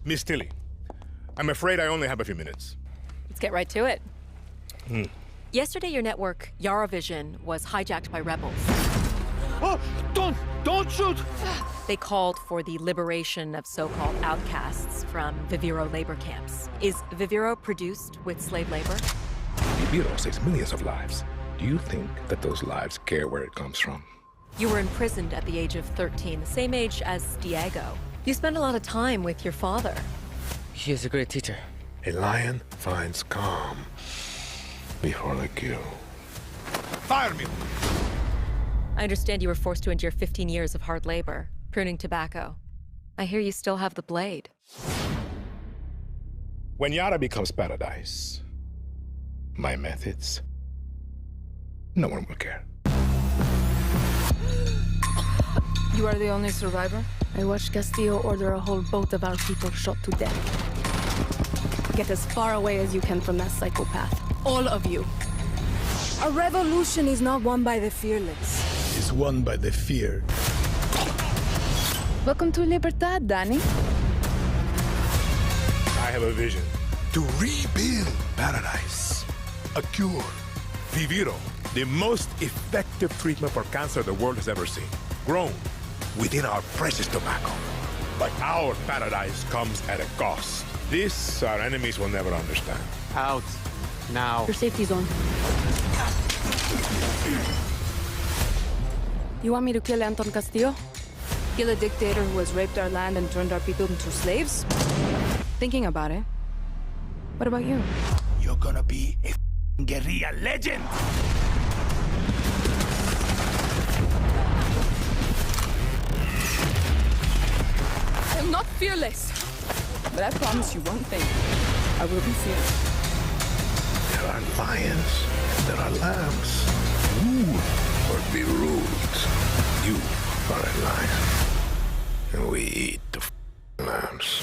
Miss Tilly, I'm afraid I only have a few minutes. Let's get right to it. Yesterday, your network, Yaravision, was hijacked by rebels. Oh, don't shoot! They called for the liberation of so-called outcasts from Viviro labor camps. Is Viviro produced with slave labor? Viviro saves millions of lives. Do you think that those lives care where it comes from? You were imprisoned at the age of 13, the same age as Diego. You spend a lot of time with your father. He is a great teacher. A lion finds calm before the kill. Fire me! I understand you were forced to endure 15 years of hard labor, pruning tobacco. I hear you still have the blade. When Yara becomes paradise, my methods, no one will care. You are the only survivor? I watched Castillo order a whole boat of our people shot to death. Get as far away as you can from that psychopath. All of you. A revolution is not won by the fearless. It's won by the fear. Welcome to Libertad, Danny. I have a vision to rebuild paradise. A cure. Viviro, the most effective treatment for cancer the world has ever seen. Grown within our precious tobacco. But our paradise comes at a cost. This our enemies will never understand. Out. Now. Your safety's on. You want me to kill Anton Castillo? Kill a dictator who has raped our land and turned our people into slaves? Thinking about it. What about you? You're gonna be a guerrilla legend! I'm not fearless. But I promise you one thing. I will be fearless. There are lions, there are lambs. Rule or be ruled. You are a lion, and we eat the lambs.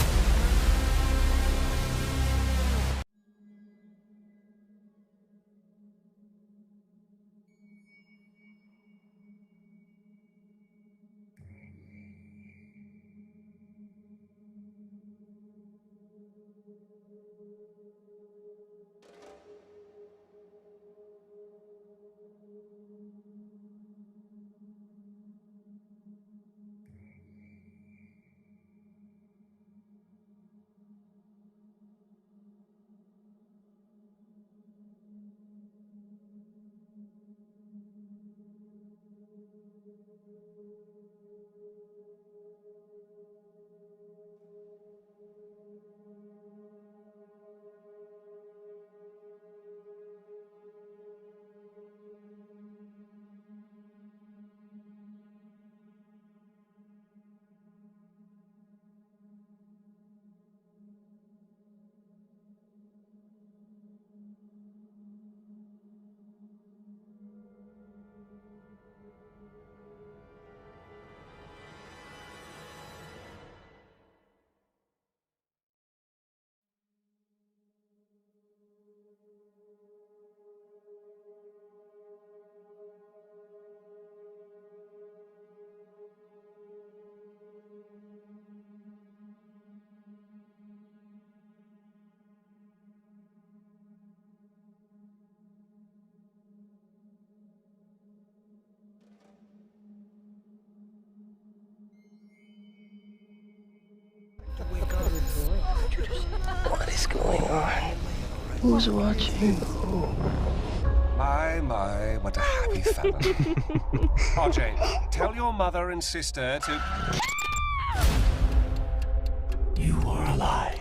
is going on? Who's watching? My, what a happy family. RJ, tell your mother and sister to... You are alive.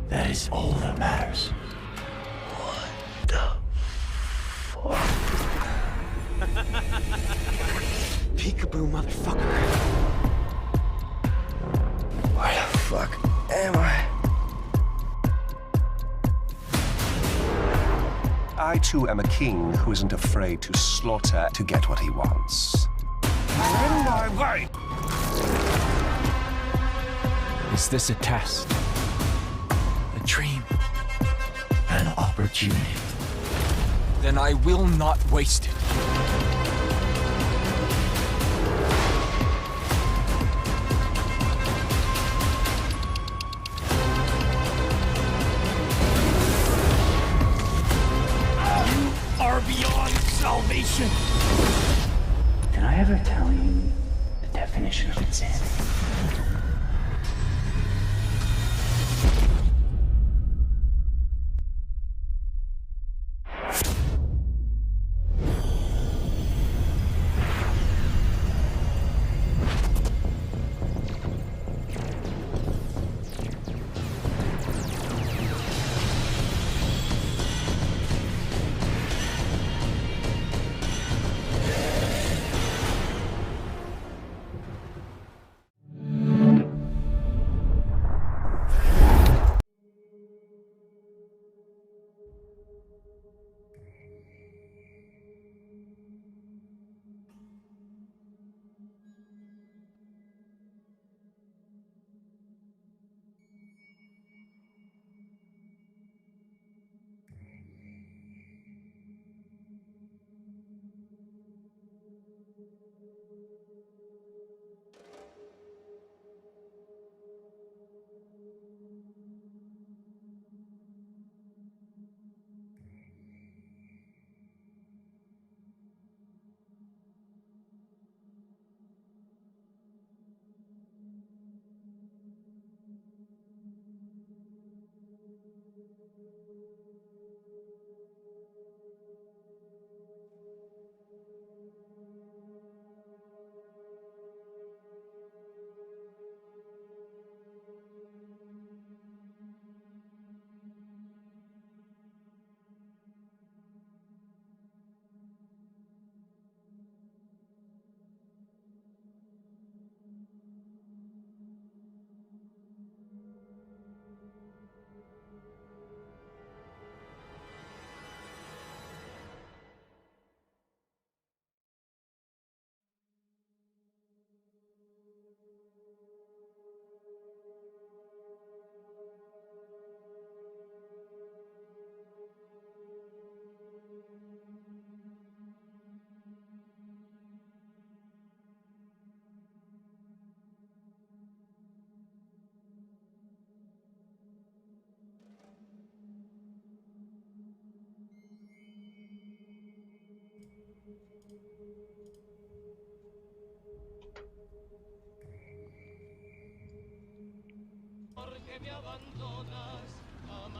That is all that matters. What the fuck? Peekaboo, motherfucker. Where the fuck am I? I too am a king who isn't afraid to slaughter to get what he wants. In my way! Is this a test? A dream? An opportunity? Then I will not waste it. Are beyond salvation! Did I ever tell you the definition of insanity?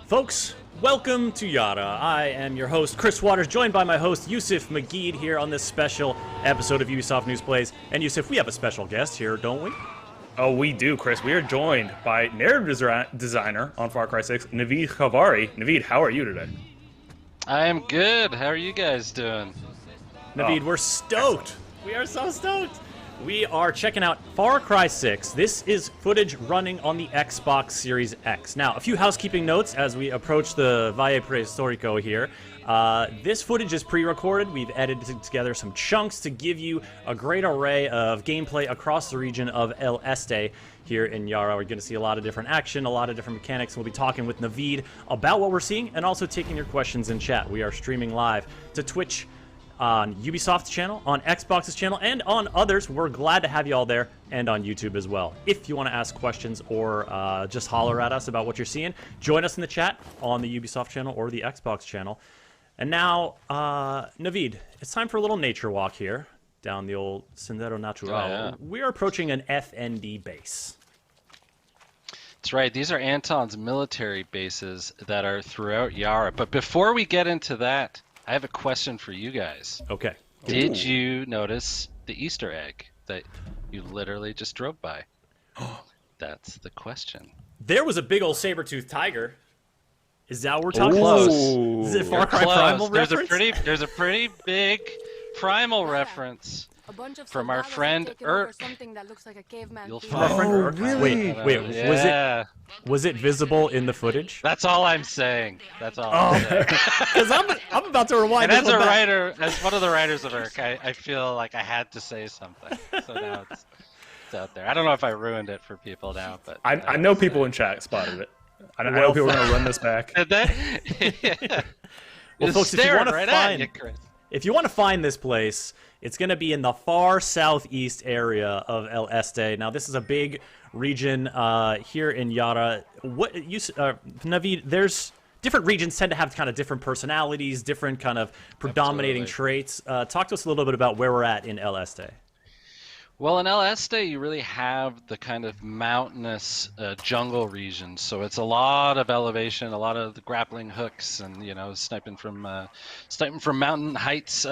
Folks, welcome to Yara. I am your host, Chris Waters, joined by my host, Yusuf Magid, here on this special episode of Ubisoft News Plays. And Yusuf, we have a special guest here, don't we? Oh, we do, Chris. We are joined by narrative designer on Far Cry 6, Naveed Khavari. Naveed, how are you today? I am good. How are you guys doing? Naveed, we're stoked. We are so stoked. We are checking out Far Cry 6. This is footage running on the Xbox Series X. Now, a few housekeeping notes as we approach the Valle Prehistorico here. This footage is pre-recorded. We've edited together some chunks to give you a great array of gameplay across the region of El Este here in Yara. We're going to see a lot of different action, a lot of different mechanics. We'll be talking with Naveed about what we're seeing and also taking your questions in chat. We are streaming live to Twitch, on Ubisoft's channel, on Xbox's channel, and on others. We're glad to have you all there, and on YouTube as well. If you want to ask questions or just holler at us about what you're seeing, join us in the chat on the Ubisoft channel or the Xbox channel. And now, Naveed, it's time for a little nature walk here down the old Sendero Natural. Oh, yeah. We are approaching an FND base. That's right. These are Anton's military bases that are throughout Yara. But before we get into that, I have a question for you guys. Okay. Did you notice the Easter egg that you literally just drove by? That's the question. There was a big old saber-toothed tiger. Is that what we're talking Close. about? Is it Far Cry Primal reference? There's a pretty big Primal reference A bunch of from our soldados friend have taken over Urk. something that looks like a caveman You'll field. find. Really? Wait. Yeah. Was it visible in the footage? That's all I'm saying. That's all I'm saying. Because I'm about to rewind. And this as a one back. writer, as one of the writers of Urk, I feel like I had to say something. So now it's out there. I don't know if I ruined it for people now, but I know people in chat spotted it. I know people are gonna run this back. Did they? Yeah. Well, folks, if you Staring want to right at find, you, Chris. if you want to find this place, it's going to be in the far southeast area of El Este. Now, this is a big region here in Yara. Naveed, there's different regions tend to have kind of different personalities, different kind of predominating traits. Talk to us a little bit about where we're at in El Este. Well, in El Este, you really have the kind of mountainous jungle region. So it's a lot of elevation, a lot of the grappling hooks, and sniping from mountain heights.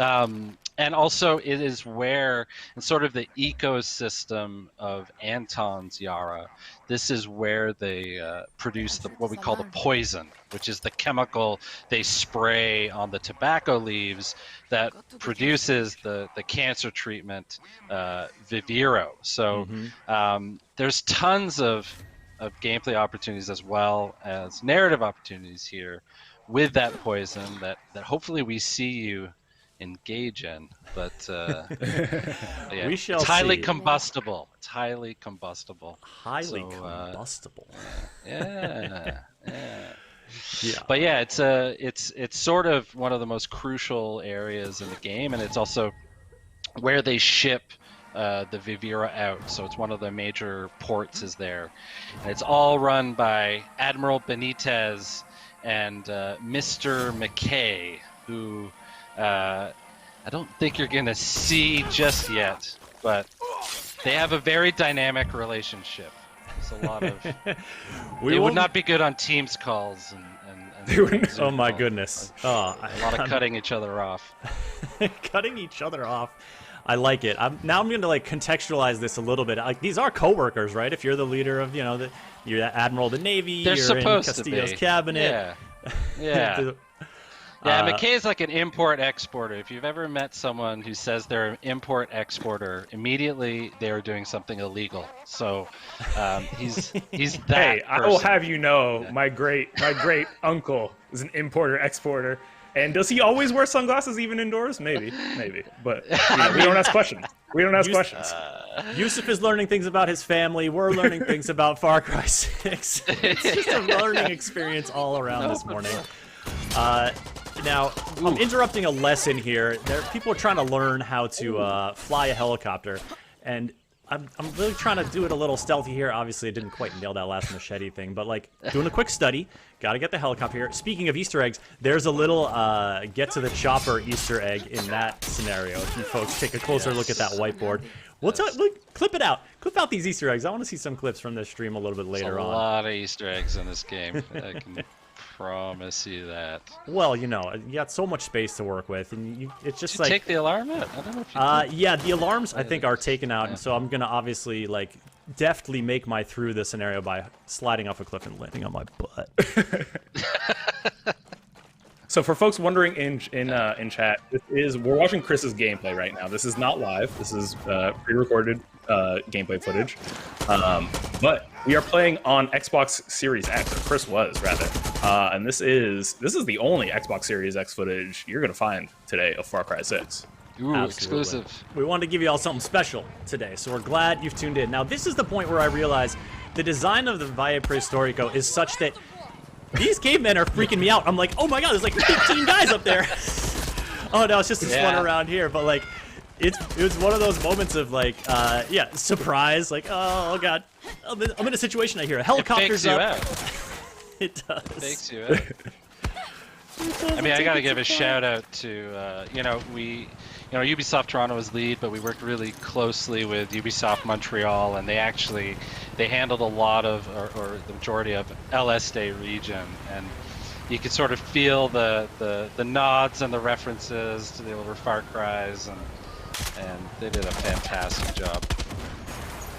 And also, it is where, in sort of the ecosystem of Anton's Yara, this is where they produce what we call the poison, which is the chemical they spray on the tobacco leaves that produces the cancer treatment Viviro. So there's tons of gameplay opportunities as well as narrative opportunities here with that poison that hopefully we see you engage in, but yeah, we shall it's highly see. combustible. It's highly combustible. Highly combustible. Yeah. Yeah. But yeah, it's sort of one of the most crucial areas in the game, and it's also where they ship the Vivira out. So it's one of the major ports is there, and it's all run by Admiral Benitez and Mr. McKay, who I don't think you're gonna see just yet, but they have a very dynamic relationship. There's a lot of they would not be good on Teams calls and oh my calls. goodness. A lot of cutting each other off. Cutting each other off. I like it. Now I'm going to contextualize this a little bit. These are coworkers, right? If you're the leader of, you're the Admiral of the Navy, They're you're supposed in Castillo's to be. cabinet. Yeah. Yeah, McKay is like an import-exporter. If you've ever met someone who says they're an import-exporter, immediately they are doing something illegal. So he's that Hey, I will person. have you know, my great uncle is an importer-exporter. And does he always wear sunglasses even indoors? Maybe. But we don't ask questions. Yusuf is learning things about his family. We're learning things about Far Cry 6. It's just a learning experience all around this morning. Now, I'm interrupting a lesson here. People are trying to learn how to fly a helicopter, and I'm really trying to do it a little stealthy here. Obviously, I didn't quite nail that last machete thing, but doing a quick study. Got to get the helicopter here. Speaking of Easter eggs, there's a little get to the chopper Easter egg in that scenario. If you folks take a closer look at that whiteboard, clip it out. Clip out these Easter eggs. I want to see some clips from this stream a little bit later on. A lot of Easter eggs in this game. I can promise you that. Well, you got so much space to work with, and it's just Did you take the alarm out? I don't know if you did. Yeah, the alarms I think are taken out, and so I'm gonna obviously deftly make my through the scenario by sliding off a cliff and landing on my butt. So for folks wondering in chat, we're watching Chris's gameplay right now. This is not live. This is pre-recorded gameplay footage. But we are playing on Xbox Series X, or Chris was rather. And this is the only Xbox Series X footage you're gonna find today of Far Cry 6. Ooh, exclusive. We wanted to give you all something special today, so we're glad you've tuned in. Now, this is the point where I realize the design of the Valle Prehistorico is such that these cavemen are freaking me out. I'm like, oh my god, there's 15 guys up there. Oh no, it's just this one around here. But it was one of those moments of surprise. Oh god, I'm in a situation. I hear a helicopter's it up. fakes you out. It does. It fakes you out. I mean, I gotta give a shout out to Ubisoft Toronto was lead, but we worked really closely with Ubisoft Montreal, and they handled a lot of, or the majority of LS Day region, and you could sort of feel the nods and the references to the older Far Cries, and they did a fantastic job.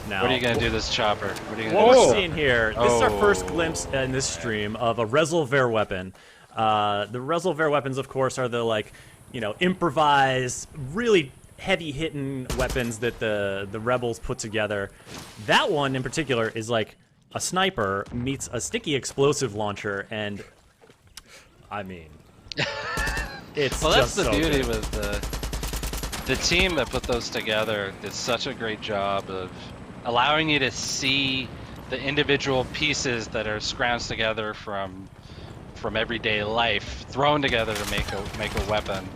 Now, what are you gonna do this chopper? What are you What gonna we're seeing here, this is our first glimpse in this stream of a resolver weapon. The resolver weapons, of course, are the improvised, really heavy-hitting weapons that the rebels put together. That one in particular is like a sniper meets a sticky explosive launcher, and I mean, it's well, that's just the so beauty good. with the team that put those together. Did such a great job of allowing you to see the individual pieces that are scrounged together from everyday life, thrown together to make a weapon.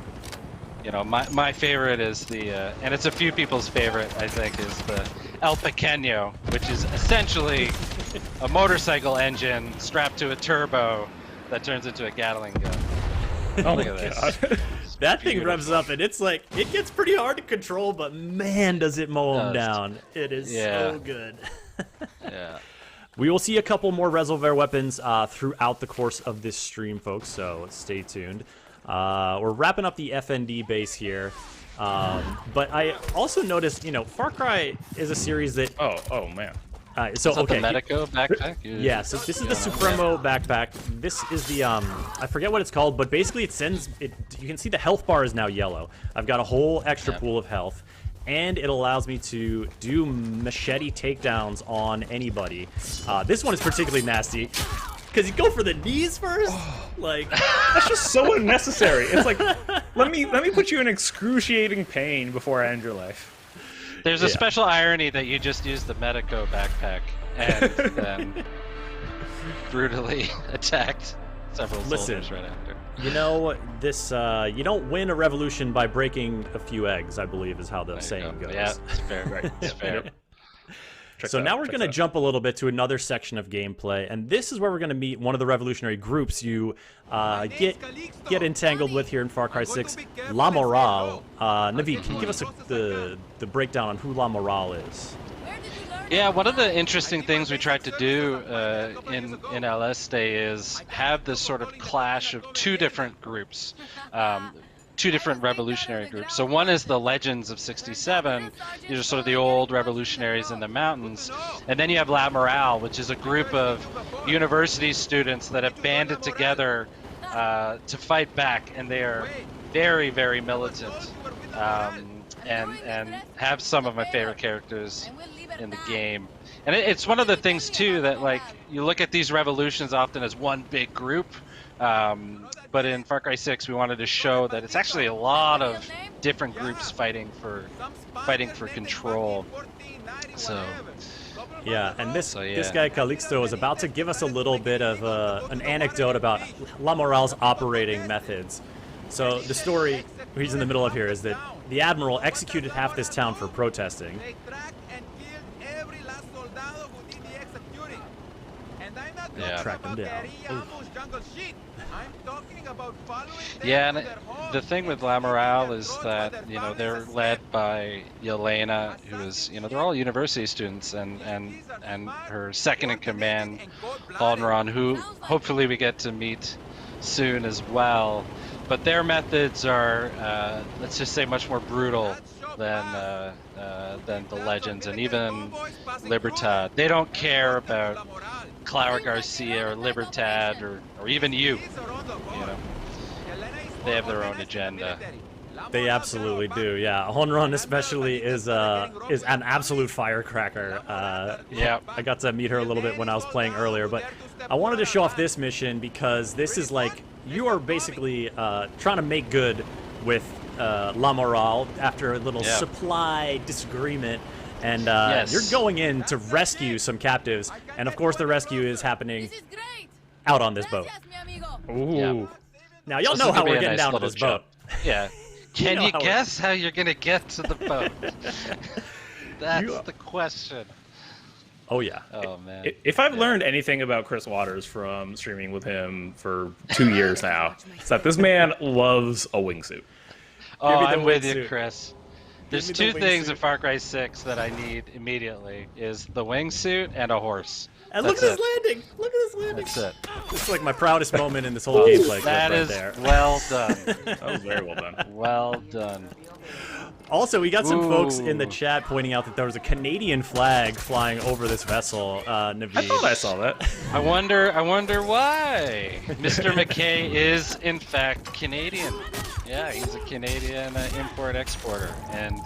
You know, my favorite is the, and it's a few people's favorite, I think, is the El Pequeño, which is essentially a motorcycle engine strapped to a turbo that turns into a Gatling gun. Oh Look my at this. God. That thing revs up, and it's like, it gets pretty hard to control, but man, does it mow them down. It is so good. Yeah. We will see a couple more resolver weapons throughout the course of this stream, folks, so stay tuned. We're wrapping up the FND base here. But I also noticed, Far Cry is a series that... Oh man. So, is that okay. the Medico backpack? Yeah, so this is the Supremo backpack. This is the, I forget what it's called, but basically you can see the health bar is now yellow. I've got a whole extra pool of health, and it allows me to do machete takedowns on anybody. This one is particularly nasty, because you go for the knees first? Like, that's just so unnecessary. It's like, let me put you in excruciating pain before I end your life. There's a special irony that you just used the Medico backpack and then brutally attacked several soldiers right after. You know, this, you don't win a revolution by breaking a few eggs, I believe is how the saying goes. Yeah, it's fair. Right. It's fair. So now we're going to jump a little bit to another section of gameplay, and this is where we're going to meet one of the revolutionary groups you get entangled with here in Far Cry 6, La Morale. Naveed, can you give us the breakdown on who La Morale is? Yeah, one of the interesting things we tried to do in LS Day is have this sort of clash of two different groups. Two different revolutionary groups. So one is the Legends of 67. These are sort of the old revolutionaries in the mountains. And then you have La Morale, which is a group of university students that have banded together to fight back. And they are very, very militant. And have some of my favorite characters in the game. And it's one of the things, too, that, like, you look at these revolutions often as one big group. But in Far Cry 6, we wanted to show that it's actually a lot of different groups fighting for control. So, yeah, and this guy Calixto is about to give us a little bit of an anecdote about La Morale's operating methods. So the story he's in the middle of here is that the Admiral executed half this town for protesting. Yeah. Track them down. Yeah, and the thing with La Morale is that, they're led by Yelena, who is, they're all university students, and her second in command, Alderon, who hopefully we get to meet soon as well. But their methods are, let's just say, much more brutal than the Legends, and even Libertad. They don't care about Clara Garcia or Libertad or even you. They have their own agenda. They absolutely do, yeah. Honron especially is an absolute firecracker. Yeah, I got to meet her a little bit when I was playing earlier, but I wanted to show off this mission because this is like, you are basically trying to make good with La Morale after a little supply disagreement, and you're going in to rescue some captives, and of course the rescue is happening out on this boat. Ooh. Yeah. Now y'all know how we're getting down to this boat. Yeah. Can you guess how you're gonna get to the boat? That's the question. Oh yeah. Oh man. If I've learned anything about Chris Waters from streaming with him for 2 years now, it's that this man loves a wingsuit. Oh, I'm with wingsuit. you, Chris. There's me two the things wingsuit. in Far Cry 6 that I need immediately: is the wingsuit and a horse. And look at That's this landing! Look at this landing! That's it. This is like my proudest moment in this whole gameplay clip That right is there. well done. That was very well done. Well done. Also, we got some folks in the Ooh. chat pointing out that there was a Canadian flag flying over this vessel, Naveed. I thought I saw that. I wonder why. Mr. McKay is in fact Canadian. Yeah, he's a Canadian import-exporter, and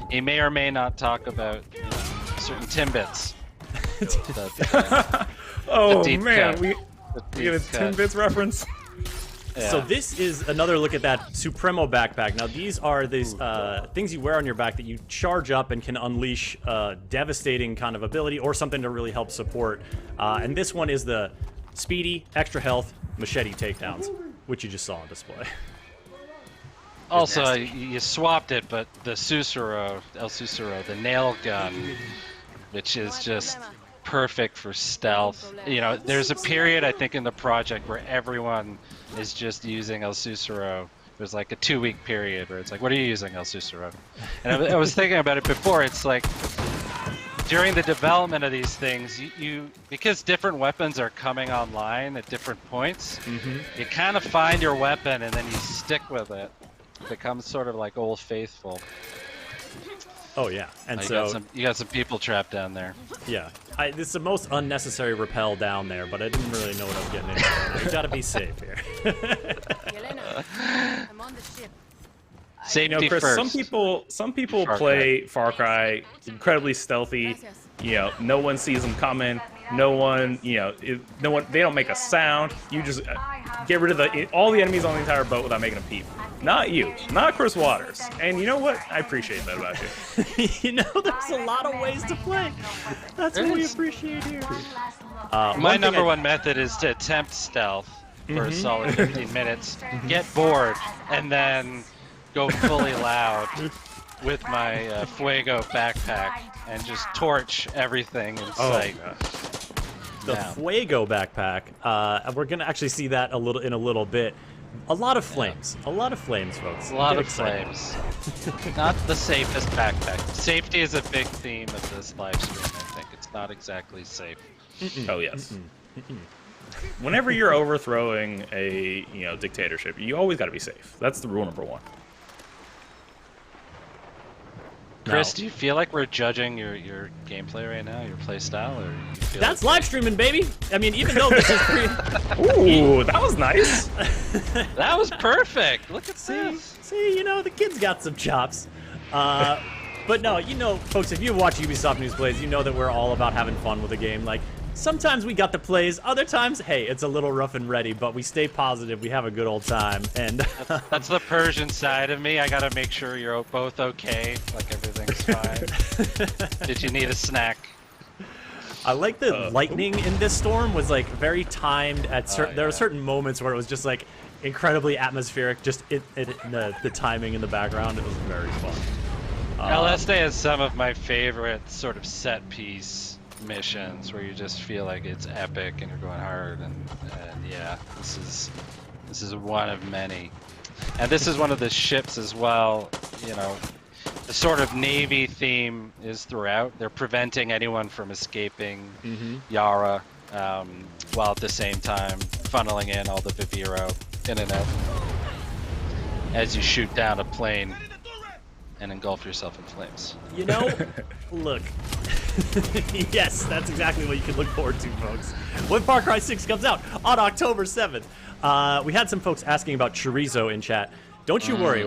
he may or may not talk about certain Timbits. Oh deep man, cut. we The get a deep cut. 10-bits reference. Yeah. So this is another look at that Supremo backpack. Now these are these things you wear on your back that you charge up and can unleash devastating kind of ability or something to really help support. And this one is the speedy, extra health, machete takedowns, which you just saw on display. Also, you swapped it, but the El Susuro, the nail gun, which is just perfect for stealth. You know, there's a period, I think, in the project where everyone is just using El Susuro. There's like a 2-week period where it's like, what are you using El Susuro? And I was thinking about it before. It's like, during the development of these things, because different weapons are coming online at different points, you kind of find your weapon and then you stick with it. It becomes sort of like Old Faithful. Oh yeah, and you got some people trapped down there. Yeah, this is the most unnecessary rappel down there, but I didn't really know what I was getting into. You gotta be safe here. I'm on the ship. Safety Chris, first. some people play Far Cry incredibly stealthy. No one sees them coming. No one, they don't make a sound. You just get rid of all the enemies on the entire boat without making a peep. Not you, not Chris Waters. And you know what? I appreciate that about you. There's a lot of ways to play. That's what we appreciate here. My number one method is to attempt stealth for a solid 15 minutes, get bored, and then go fully loud with my Fuego backpack and just torch everything in sight. The Fuego backpack. We're gonna actually see that in a little bit. A lot of flames. A lot of flames, folks. A lot of flames. Not the safest backpack. Safety is a big theme of this live stream, I think. It's not exactly safe. Oh, yes. Whenever you're overthrowing a dictatorship, you always got to be safe. That's the rule number one. Chris, do you feel like we're judging your gameplay right now, your play style, or you feel That's live streaming, baby. I mean, even though this is Ooh, that was nice. That was perfect. Look at this. See, the kid's got some chops. But no, folks, if you watch Ubisoft News Plays, you know that we're all about having fun with the game. Like, sometimes we got the plays, other times, hey, it's a little rough and ready, but we stay positive, we have a good old time, and... That's the Persian side of me. I gotta make sure you're both okay, like everything's fine. Did you need a snack? I like the lightning in this storm was, like, very timed at there were certain moments where it was just, like, incredibly atmospheric, just the timing in the background. It was very fun. El Este has some of my favorite sort of set-piece missions where you just feel like it's epic and you're going hard, and yeah, this is one of many. And this is one of the ships as well. The sort of Navy theme is throughout. They're preventing anyone from escaping Yara, while at the same time funneling in all the Viviro in and out as you shoot down a plane and engulf yourself in flames. Look. Yes, that's exactly what you can look forward to, folks. When Far Cry 6 comes out on October 7th. We had some folks asking about chorizo in chat. Don't you worry,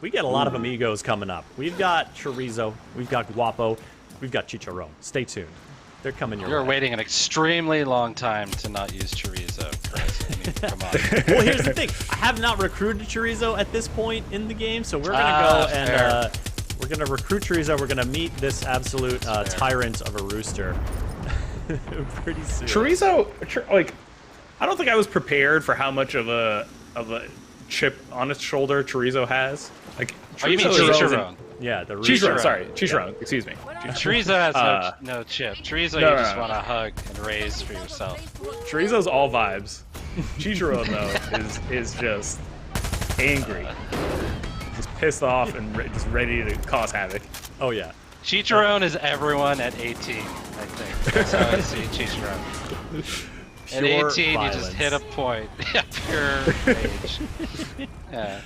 we get a lot of amigos coming up. We've got chorizo, we've got guapo, we've got chicharron. Stay tuned. They're coming your way. You're waiting an extremely long time to not use chorizo, Chris. I mean, come on. Well, here's the thing. I have not recruited chorizo at this point in the game, so we're gonna go and we're gonna recruit chorizo. We're gonna meet this absolute tyrant of a rooster pretty soon. Chorizo, I don't think I was prepared for how much of a chip on its shoulder Chorizo has. Like, Oh, you mean Chorizo is- Chicharron? Yeah, the Chicharron, sorry, Chicharron. Excuse me. Chorizo has no chip. Chorizo no, you no, just no. want to hug and raise for yourself. Chorizo's all vibes. Chicharron though is just angry, just pissed off and just ready to cause havoc. Oh yeah. Chicharron is everyone at 18, I think. That's how I see Chicharron. At 18, violence. you just hit a point. Pure rage. Yeah.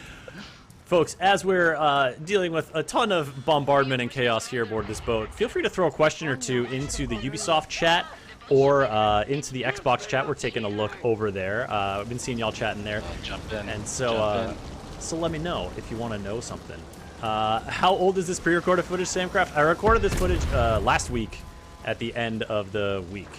Folks, as we're dealing with a ton of bombardment and chaos here aboard this boat, feel free to throw a question or two into the Ubisoft chat or into the Xbox chat. We're taking a look over there. I've been seeing y'all chatting there. I'll jump in. And so, so let me know if you want to know something. How old is this pre-recorded footage, Samcraft? I recorded this footage last week at the end of the week.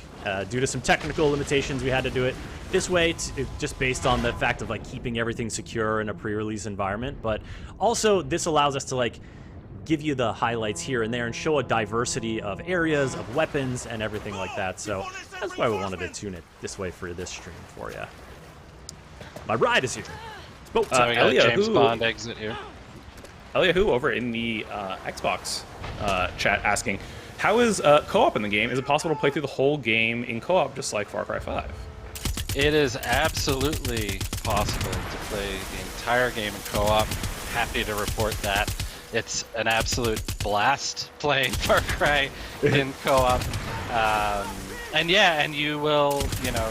Due to some technical limitations, we had to do it this way, just based on the fact of like keeping everything secure in a pre-release environment. But also, this allows us to like give you the highlights here and there and show a diversity of areas, of weapons, and everything like that. So that's why we wanted to tune it this way for this stream for you. My ride is here. It's boat time. We got a James Bond exit here. Eliahu over in the Xbox chat asking, how is co-op in the game? Is it possible to play through the whole game in co-op just like Far Cry 5? It is absolutely possible to play the entire game in co-op. Happy to report that. It's an absolute blast playing Far Cry in co-op. And yeah, and you will, you know,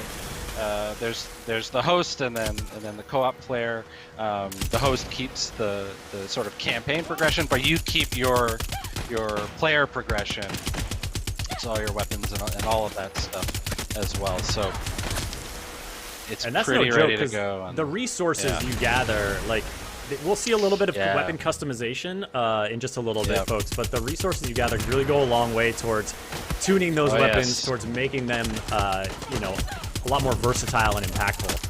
there's the host and then the co-op player. The host keeps the sort of campaign progression, but you keep your player progression. It's all your weapons and all of that stuff as well. So it's and that's pretty no ready joke, to go. The resources you gather, like, we'll see a little bit of weapon customization in just a little bit, folks, but the resources you gather really go a long way towards tuning those weapons, towards making them, you know, a lot more versatile and impactful.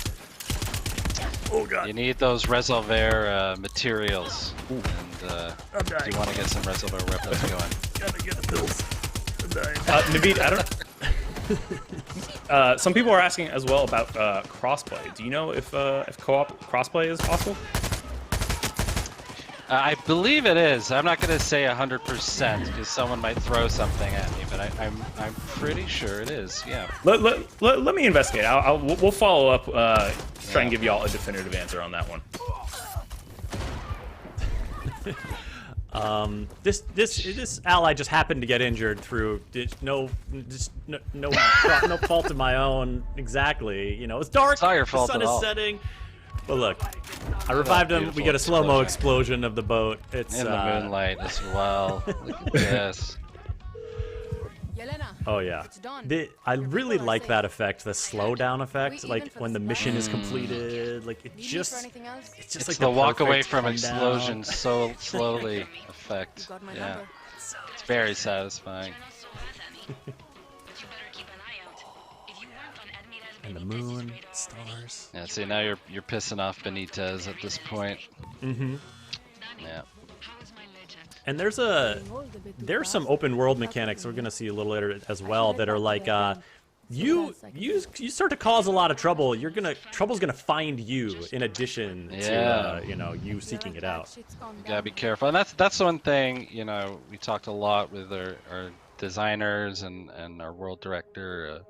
Oh god. You need those resolver materials. Ooh. And do you want to get some resolver weapons going? Gotta get those. Naveed, I don't. Some people are asking as well about crossplay. Do you know if co-op crossplay is possible? I believe it is. I'm not going to say 100% because someone might throw something at me, but I'm pretty sure it is. Yeah. Let me investigate. We'll follow up. Try and give y'all a definitive answer on that one. This ally just happened to get injured through no fault of my own exactly. You know, it's dark. It's not your fault the sun at is all. setting. But look, I revived him. We get a slow-mo explosion of the boat. It's in the moonlight as well. Look at this. Oh yeah, I really like that effect, the slowdown effect. Like when the mission is completed, like it's just It's like the walk away perfect from come explosion down. so slowly effect. Yeah, it's very satisfying. And the moon, stars. Yeah, see now you're pissing off Benitez at this point. Mm-hmm. Yeah. And there's some open world mechanics we're gonna see a little later as well that are like you start to cause a lot of trouble. Trouble's gonna find you in addition to you know, you seeking it out. You gotta be careful, and that's one thing, you know, we talked a lot with our designers and our world director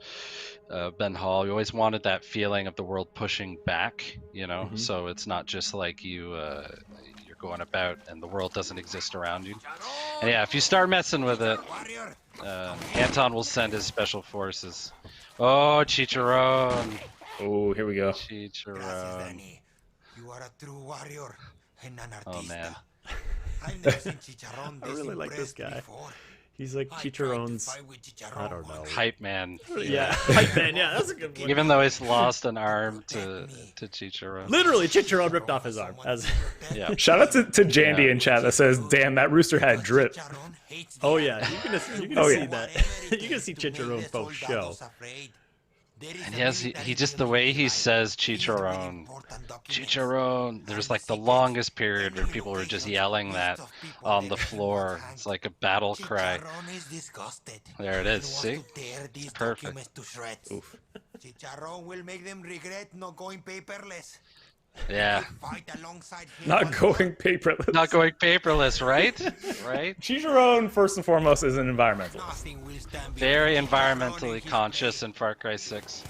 Ben Hall. We always wanted that feeling of the world pushing back, you know. So it's not just like you're going about and the world doesn't exist around you. And yeah, if you start messing with it, Anton will send his special forces. Oh, Chicharron. Oh, here we go. Chicharron. You are a true warrior and an artista. Oh man. I've never seen Chicharron I really like this impressed guy. before. He's like Chicharron's, I don't know. Hype man. Yeah, hype man. Yeah, that's a good one. Even though he's lost an arm to Chicharron. Literally, Chicharron ripped off his arm. Yeah. Shout out to Jandy in chat that says, "Damn, that rooster had drip." Oh yeah, you're gonna see that. You're gonna see Chicharron for show. And he just, the way he says Chicharron. There's like the longest period where people were just yelling that on the floor. It's like a battle cry. There it is, see? It's perfect. Chicharron will make them regret not going paperless. Yeah. Not going paperless. Not going paperless, right? Right? Chicharron, first and foremost, is an environmentalist. Very environmentally conscious in Far Cry 6.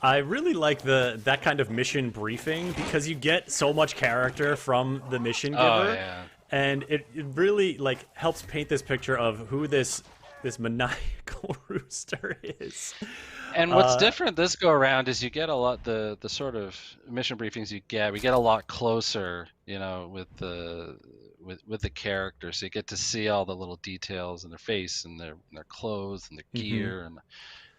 I really like that kind of mission briefing because you get so much character from the mission giver. Oh, yeah. And it really like helps paint this picture of who this maniacal rooster is. And what's different this go around is you get a lot the sort of mission briefings we get a lot closer, you know, with the characters. So you get to see all the little details in their face and their clothes and their gear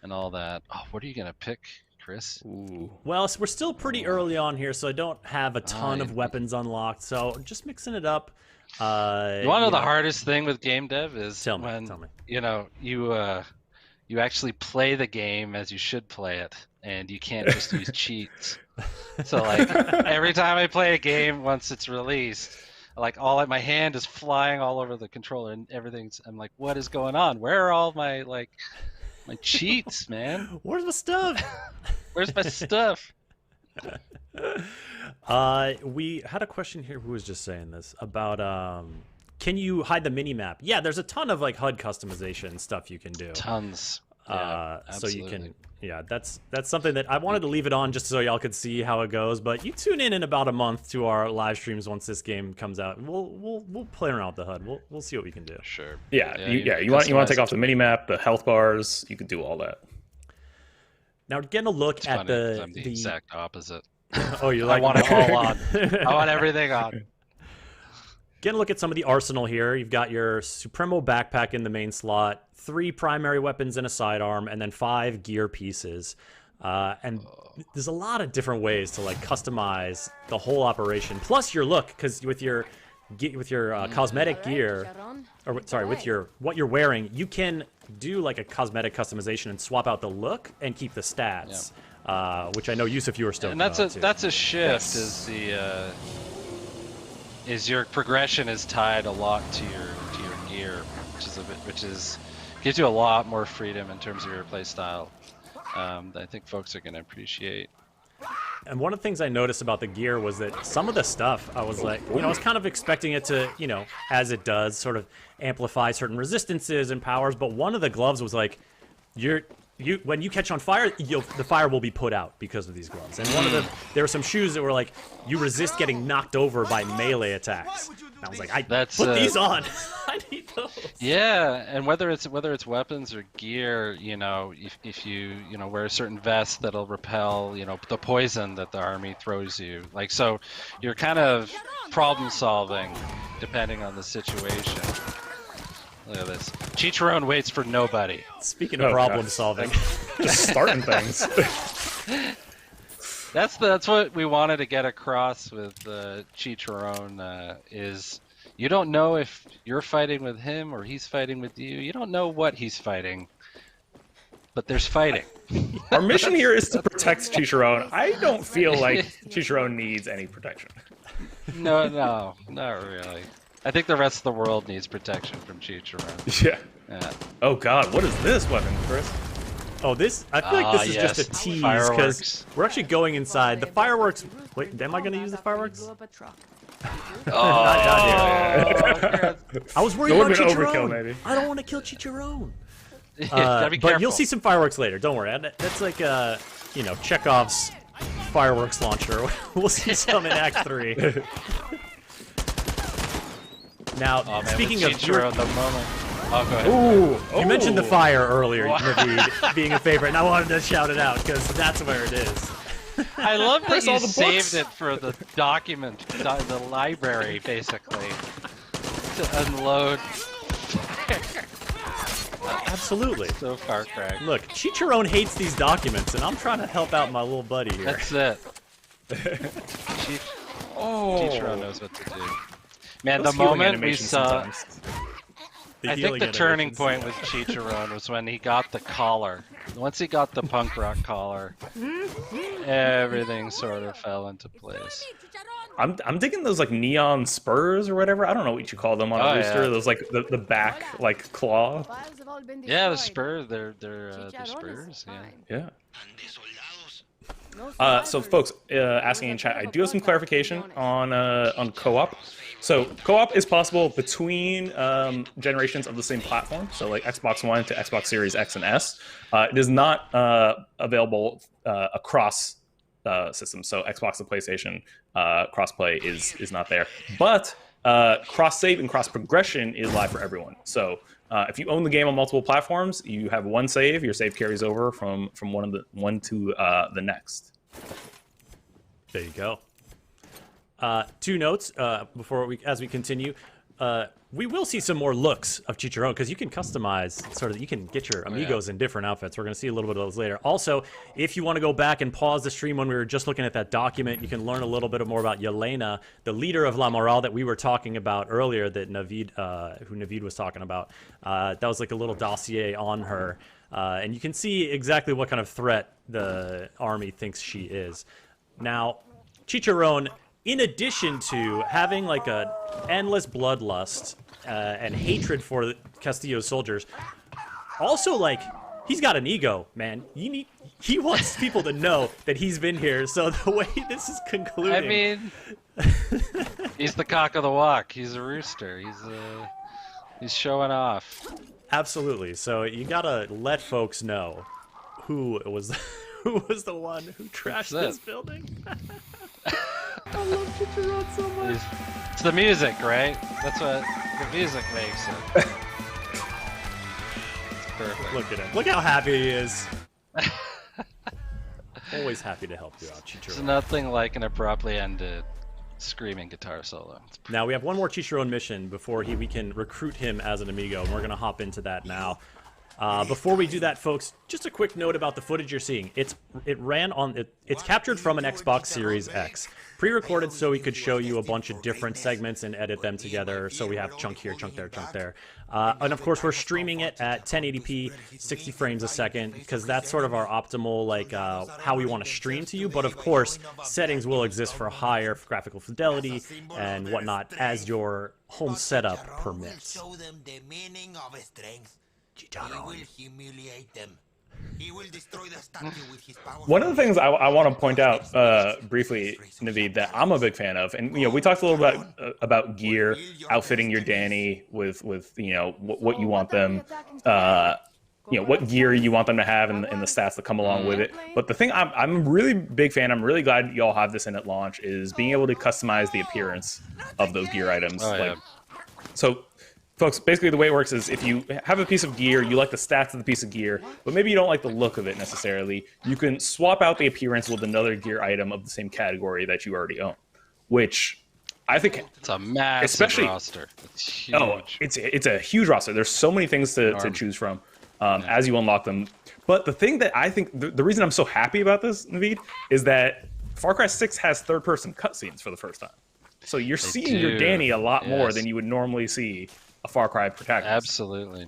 and all that. Oh, what are you gonna pick, Chris? Ooh. Well, we're still pretty early on here, so I don't have a ton of weapons unlocked. So just mixing it up. You want to know the hardest thing with game dev is tell me. You know, you actually play the game as you should play it, and you can't just use cheats. So like every time I play a game once it's released, like my hand is flying all over the controller and everything's. I'm like, what is going on? Where are all my cheats, man? Where's my stuff? Where's my stuff? We had a question here. Who was just saying this about can you hide the mini map? Yeah, there's a ton of like HUD customization stuff you can do. Tons. So you can. Yeah, that's something that I wanted to leave it on just so y'all could see how it goes. But you tune in about a month to our live streams once this game comes out. We'll play around with the HUD. We'll see what we can do. Sure. You want to take off the mini map, the health bars. You can do all that. Now getting a look at I'm the exact opposite. Oh, you like? I want it all on. I want everything on. Getting a look at some of the arsenal here. You've got your Supremo backpack in the main slot, 3 primary weapons in a sidearm, and then 5 gear pieces. And there's a lot of different ways to like customize the whole operation. Plus your look, because with your cosmetic gear, or sorry, with what you're wearing, you can do like a cosmetic customization and swap out the look and keep the stats. Which I know Yusuf, you were still. And that's a shift. Yes. Is your progression is tied a lot to your gear, which gives you a lot more freedom in terms of your play style. I think folks are going to appreciate. And one of the things I noticed about the gear was that some of the stuff I was like, I was kind of expecting it to, as it does, sort of amplify certain resistances and powers. But one of the gloves was like, when you catch on fire, the fire will be put out because of these gloves. And there were some shoes that were like, you resist getting knocked over by melee attacks. And I was like, put these on. I need those. Yeah, and whether it's weapons or gear, if you wear a certain vest that'll repel, the poison that the army throws you. Like, so you're kind of problem solving depending on the situation. Look at this. Chicharron waits for nobody. Speaking of problem solving. Just starting things. That's what we wanted to get across with Chicharron, is you don't know if you're fighting with him or he's fighting with you. You don't know what he's fighting, but there's fighting. Our mission here is to protect Chicharron. I don't feel like Chicharron needs any protection. No, not really. I think the rest of the world needs protection from Chicharron. Yeah. Oh God, what is this weapon, Chris? Oh, I feel like this is just a tease because we're actually going inside. The fireworks. Wait, am I going to use the fireworks? Not done yet. I was worried about Chicharron. Maybe. I don't want to kill Chicharron. But you'll see some fireworks later. Don't worry. That's like Chekhov's fireworks launcher. We'll see some in Act 3. Now, speaking of Chicharron, the moment. Oh, go ahead. You mentioned the fire earlier, Naveed, being a favorite, and I wanted to shout it out because that's where it is. I love that you saved it for the document, the library, basically, to unload. Absolutely. So Far Cry. Look, Chicharron hates these documents, and I'm trying to help out my little buddy here. That's it. Chicharron knows what to do. Man, the moment we saw... I think the turning point with Chicharron was when he got the collar. Once he got the punk rock collar, everything sort of fell into place. I'm digging those like neon spurs or whatever. I don't know what you call them on a rooster. Yeah. Those like the back like claw. Yeah, the spurs. They're the spurs. Yeah. So folks asking in chat, I do have some clarification on co-op. So co-op is possible between generations of the same platform, so like Xbox One to Xbox Series X and S. It is not available across systems, so Xbox and PlayStation crossplay is not there. But cross-save and cross-progression is live for everyone. So if you own the game on multiple platforms, you have one save. Your save carries over from one to the next. There you go. Two notes as we continue. We will see some more looks of Chicharron because you can customize you can get your amigos in different outfits. We're going to see a little bit of those later. Also, if you want to go back and pause the stream when we were just looking at that document, you can learn a little bit more about Yelena, the leader of La Moral that we were talking about earlier, that who Navid was talking about. That was like a little dossier on her. And you can see exactly what kind of threat the army thinks she is. Now, Chicharron, in addition to having like a endless bloodlust and hatred for Castillo's soldiers, also like he's got an ego, man. He wants people to know that he's been here. So the way this is concluding, I mean, he's the cock of the walk. He's a rooster. He's showing off. Absolutely. So you gotta let folks know who was the one who trashed this building. I love Chicharron so much. It's the music, right? That's what the music makes it. It's perfect. Look at him. Look how happy he is. Always happy to help you out, Chicharron. There's nothing like an abruptly ended screaming guitar solo. Now we have one more Chicharron mission before we can recruit him as an amigo, and we're gonna hop into that now. Before we do that, folks, just a quick note about the footage you're seeing. It's captured from an Xbox Series X, pre-recorded so we could show you a bunch of different segments and edit them together. So we have chunk here, chunk there, chunk there, and of course we're streaming it at 1080p, 60 frames a second, because that's sort of our optimal how we want to stream to you. But of course, settings will exist for higher graphical fidelity and whatnot as your home setup permits. One of the things I want to point out briefly, Navid, that I'm a big fan of, and we talked a little bit about gear, outfitting your Danny with what you want them, what gear you want them to have, and the stats that come along with it. But the thing I'm a really big fan, I'm really glad you all have this in at launch, is being able to customize the appearance of those gear items. So. Folks, basically the way it works is if you have a piece of gear, you like the stats of the piece of gear, but maybe you don't like the look of it necessarily, you can swap out the appearance with another gear item of the same category that you already own, which I think it's a massive roster. It's huge. Oh, it's a huge roster. There's so many things to choose from as you unlock them. But the thing that I think, the reason I'm so happy about this, Navid, is that Far Cry 6 has third-person cutscenes for the first time. So you're seeing your Danny a lot more than you would normally see a Far Cry protagonist. Absolutely.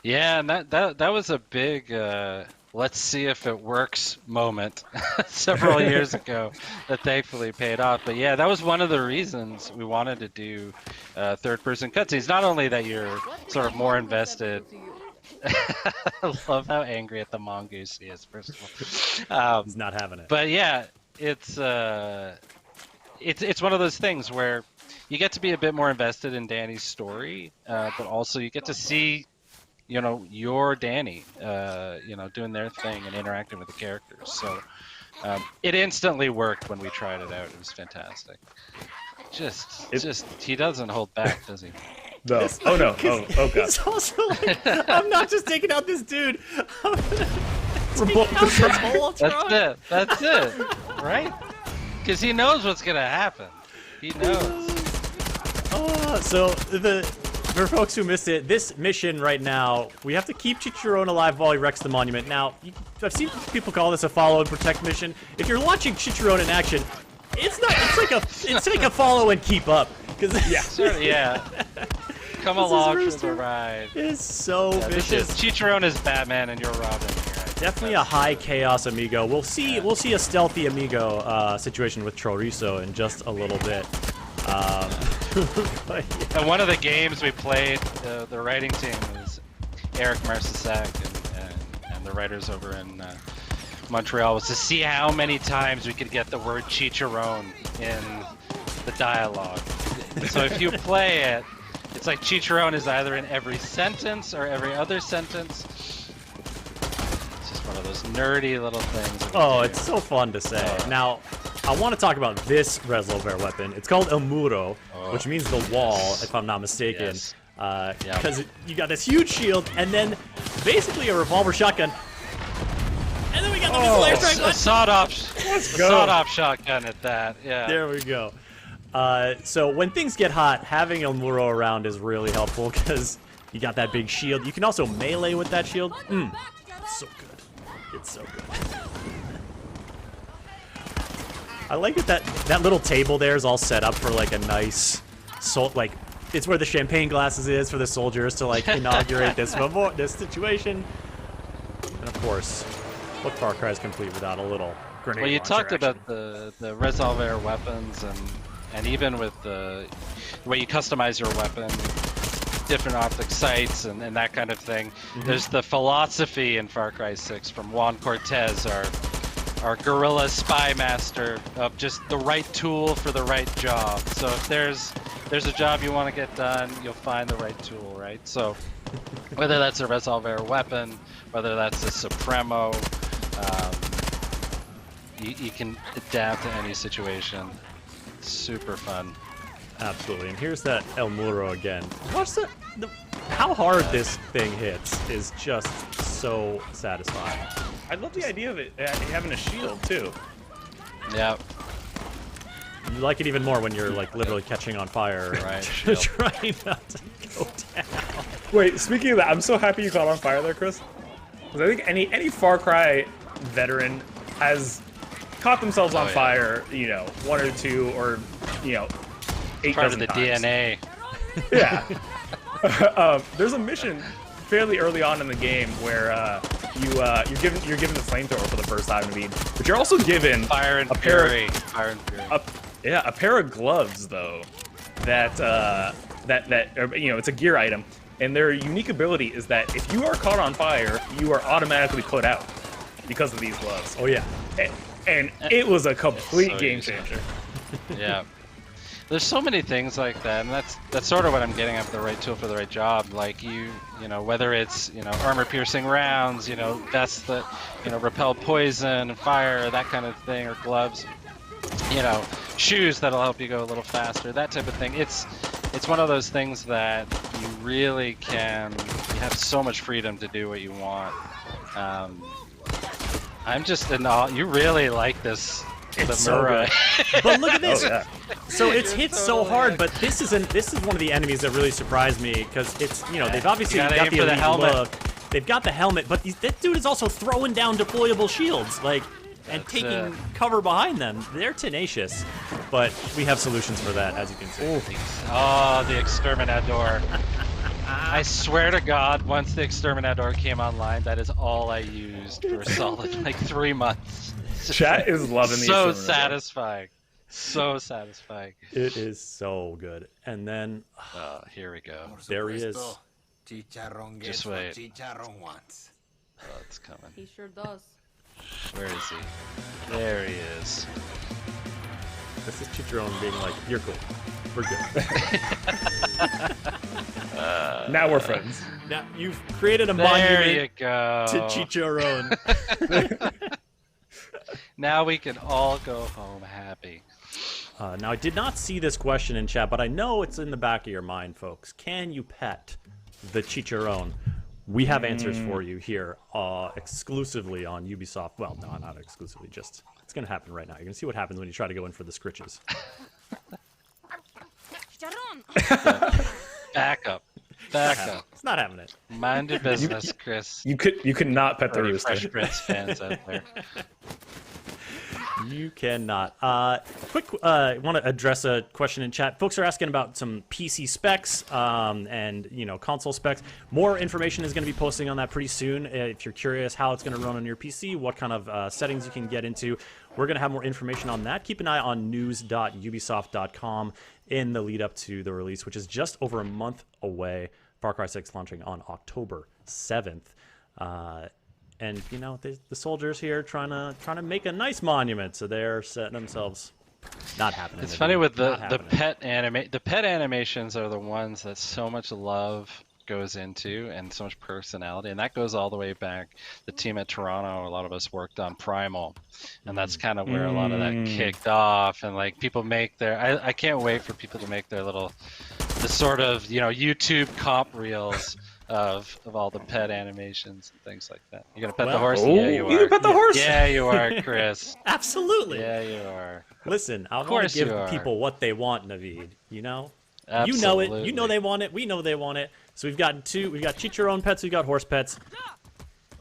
Yeah, and that was a big let's see if it works moment several years ago that thankfully paid off. But yeah, that was one of the reasons we wanted to do third-person cutscenes. Not only that you're sort of more invested. I love how angry at the mongoose he is, first of all. He's not having it. But yeah, it's one of those things where you get to be a bit more invested in Danny's story, but also you get to see, your Danny, doing their thing and interacting with the characters. So it instantly worked when we tried it out. It was fantastic. He doesn't hold back, does he? No. Oh no. Oh god. It's also like, I'm not just taking out this dude. That's it. Right? Because he knows what's gonna happen. He knows. So for folks who missed it, this mission right now, we have to keep Chicharron alive while he wrecks the monument. Now, I've seen people call this a follow and protect mission. If you're watching Chicharron in action, it's like a follow and keep up. Yeah. Come along for the ride. It's so vicious. Chicharron is Batman and you're Robin. Definitely a high chaos amigo. We'll see a stealthy amigo situation with Chorizo in just a little bit. And one of the games we played, the writing team was Eric Marcisak and the writers over in Montreal was to see how many times we could get the word chicharron in the dialogue. So if you play it, it's like chicharron is either in every sentence or every other sentence. It's just one of those nerdy little things. Oh, it's so fun to say. Now, I want to talk about this Resolver weapon. It's called El Muro, which means the wall, if I'm not mistaken. Because you got this huge shield, and then basically a revolver shotgun. And then we got the missile airstrike. A sawed-off shotgun at that. Yeah. There we go. So when things get hot, having El Muro around is really helpful because you got that big shield. You can also melee with that shield. It's so good. It's so good. I like that little table there is all set up for like a nice, it's where the champagne glasses is for the soldiers to like inaugurate this situation. And of course, what Far Cry is complete without a little grenade Well, you launcher talked action. about the Resolver weapons and even with the way you customize your weapon, different optic sights and that kind of thing. There's the philosophy in Far Cry 6 from Juan Cortez, our guerrilla spy master, of just the right tool for the right job. So if there's a job you want to get done, you'll find the right tool, right? So whether that's a Resolver weapon, whether that's a Supremo, you can adapt to any situation. Super fun. Absolutely. And here's that El Muro again. Watch how hard this thing hits is just so satisfying. I love the idea of it having a shield too. Yeah. You like it even more when you're like literally catching on fire, right? Trying not to go down. Wait, speaking of that, I'm so happy you caught on fire there, Chris. Because I think any Far Cry veteran has caught themselves on fire, you know, 1 or 2 or, you know, 8 part of the times. DNA. Yeah. There's a mission fairly early on in the game where you're given the flamethrower for the first time, I mean, but you're also given a pair of gloves though that you know, it's a gear item, and their unique ability is that if you are caught on fire, you are automatically put out because of these gloves. Oh yeah. And it was a complete game changer. Yeah. There's so many things like that, and that's sort of what I'm getting at, the right tool for the right job. Like you know, whether it's, you know, armor-piercing rounds, you know, vests that, you know, repel poison and fire, that kind of thing, or gloves, you know, shoes that'll help you go a little faster, that type of thing. It's one of those things that you really can, you have so much freedom to do what you want. I'm just in awe. You really like this. It's so good. But look at this. So it's hit so hard, but this is one of the enemies that really surprised me, because it's, you know, they've obviously got the elite look. They've got the helmet, but that dude is also throwing down deployable shields, like, and taking cover behind them. They're tenacious, but we have solutions for that, as you can see. Oh, the Exterminator. I swear to God, once the Exterminator came online, that is all I used for a solid, like, 3 months. Chat is loving these. So satisfying. So satisfying. It is so good. And then, here we go. There he is. Chicharrón Just wait. Chicharrón wants. Oh, it's coming. He sure does. Where is he? There he is. This is Chicharron being like, you're cool. We're good. Now we're friends. Now you've created a There monument you go. to Chicharron. Now we can all go home happy. Now, I did not see this question in chat, but I know it's in the back of your mind, folks. Can you pet the Chicharron? We have answers for you here, exclusively on Ubisoft. Well, no, not exclusively, just it's going to happen right now. You're going to see what happens when you try to go in for the scritches. Back up. Back up. It's not happening. Mind your business, Chris. You could not pet the rooster. Fresh Prince fans out there. You cannot. I want to address a question in chat. Folks are asking about some PC specs and, you know, console specs. More information is going to be posting on that pretty soon. If you're curious how it's going to run on your PC, what kind of settings you can get into, we're going to have more information on that. Keep an eye on news.ubisoft.com in the lead up to the release, which is just over a month away. Far Cry 6 launching on October 7th. and you know the soldiers here trying to make a nice monument, so they're setting themselves. Not happening. It's funny with the pet animations are the ones that so much love goes into and so much personality, and that goes all the way back. The team at Toronto, a lot of us worked on Primal, and that's kind of where a lot of that kicked off. And like people make their, I can't wait for people to make their the sort of YouTube comp reels of all the pet animations and things like that. You gonna pet the horse? Yeah, you are. You can pet the horse. Yeah, you are, Chris. Absolutely. Yeah, you are. Listen, I want to give people what they want, Naveed. You know. Absolutely. You know it. You know they want it. We know they want it. So we've got Chicharron pets. We've got horse pets.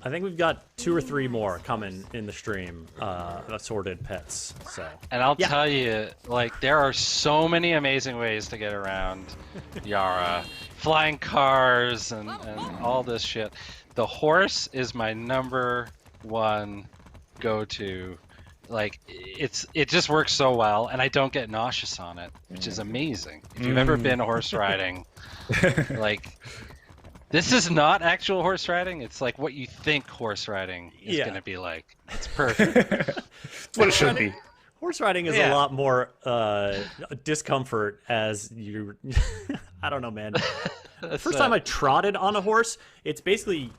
I think we've got 2 or 3 more coming in the stream. Assorted pets. So. And I'll tell you, like, there are so many amazing ways to get around Yara. Flying cars and all this shit. The horse is my #1 go-to. Like it just works so well, and I don't get nauseous on it, which is amazing. If you've ever been horse riding, like this is not actual horse riding. It's like what you think horse riding is gonna be like. It's perfect. It's what it should be. Horse riding is a lot more discomfort as you. I don't know, man. The first time I trotted on a horse, it's basicely.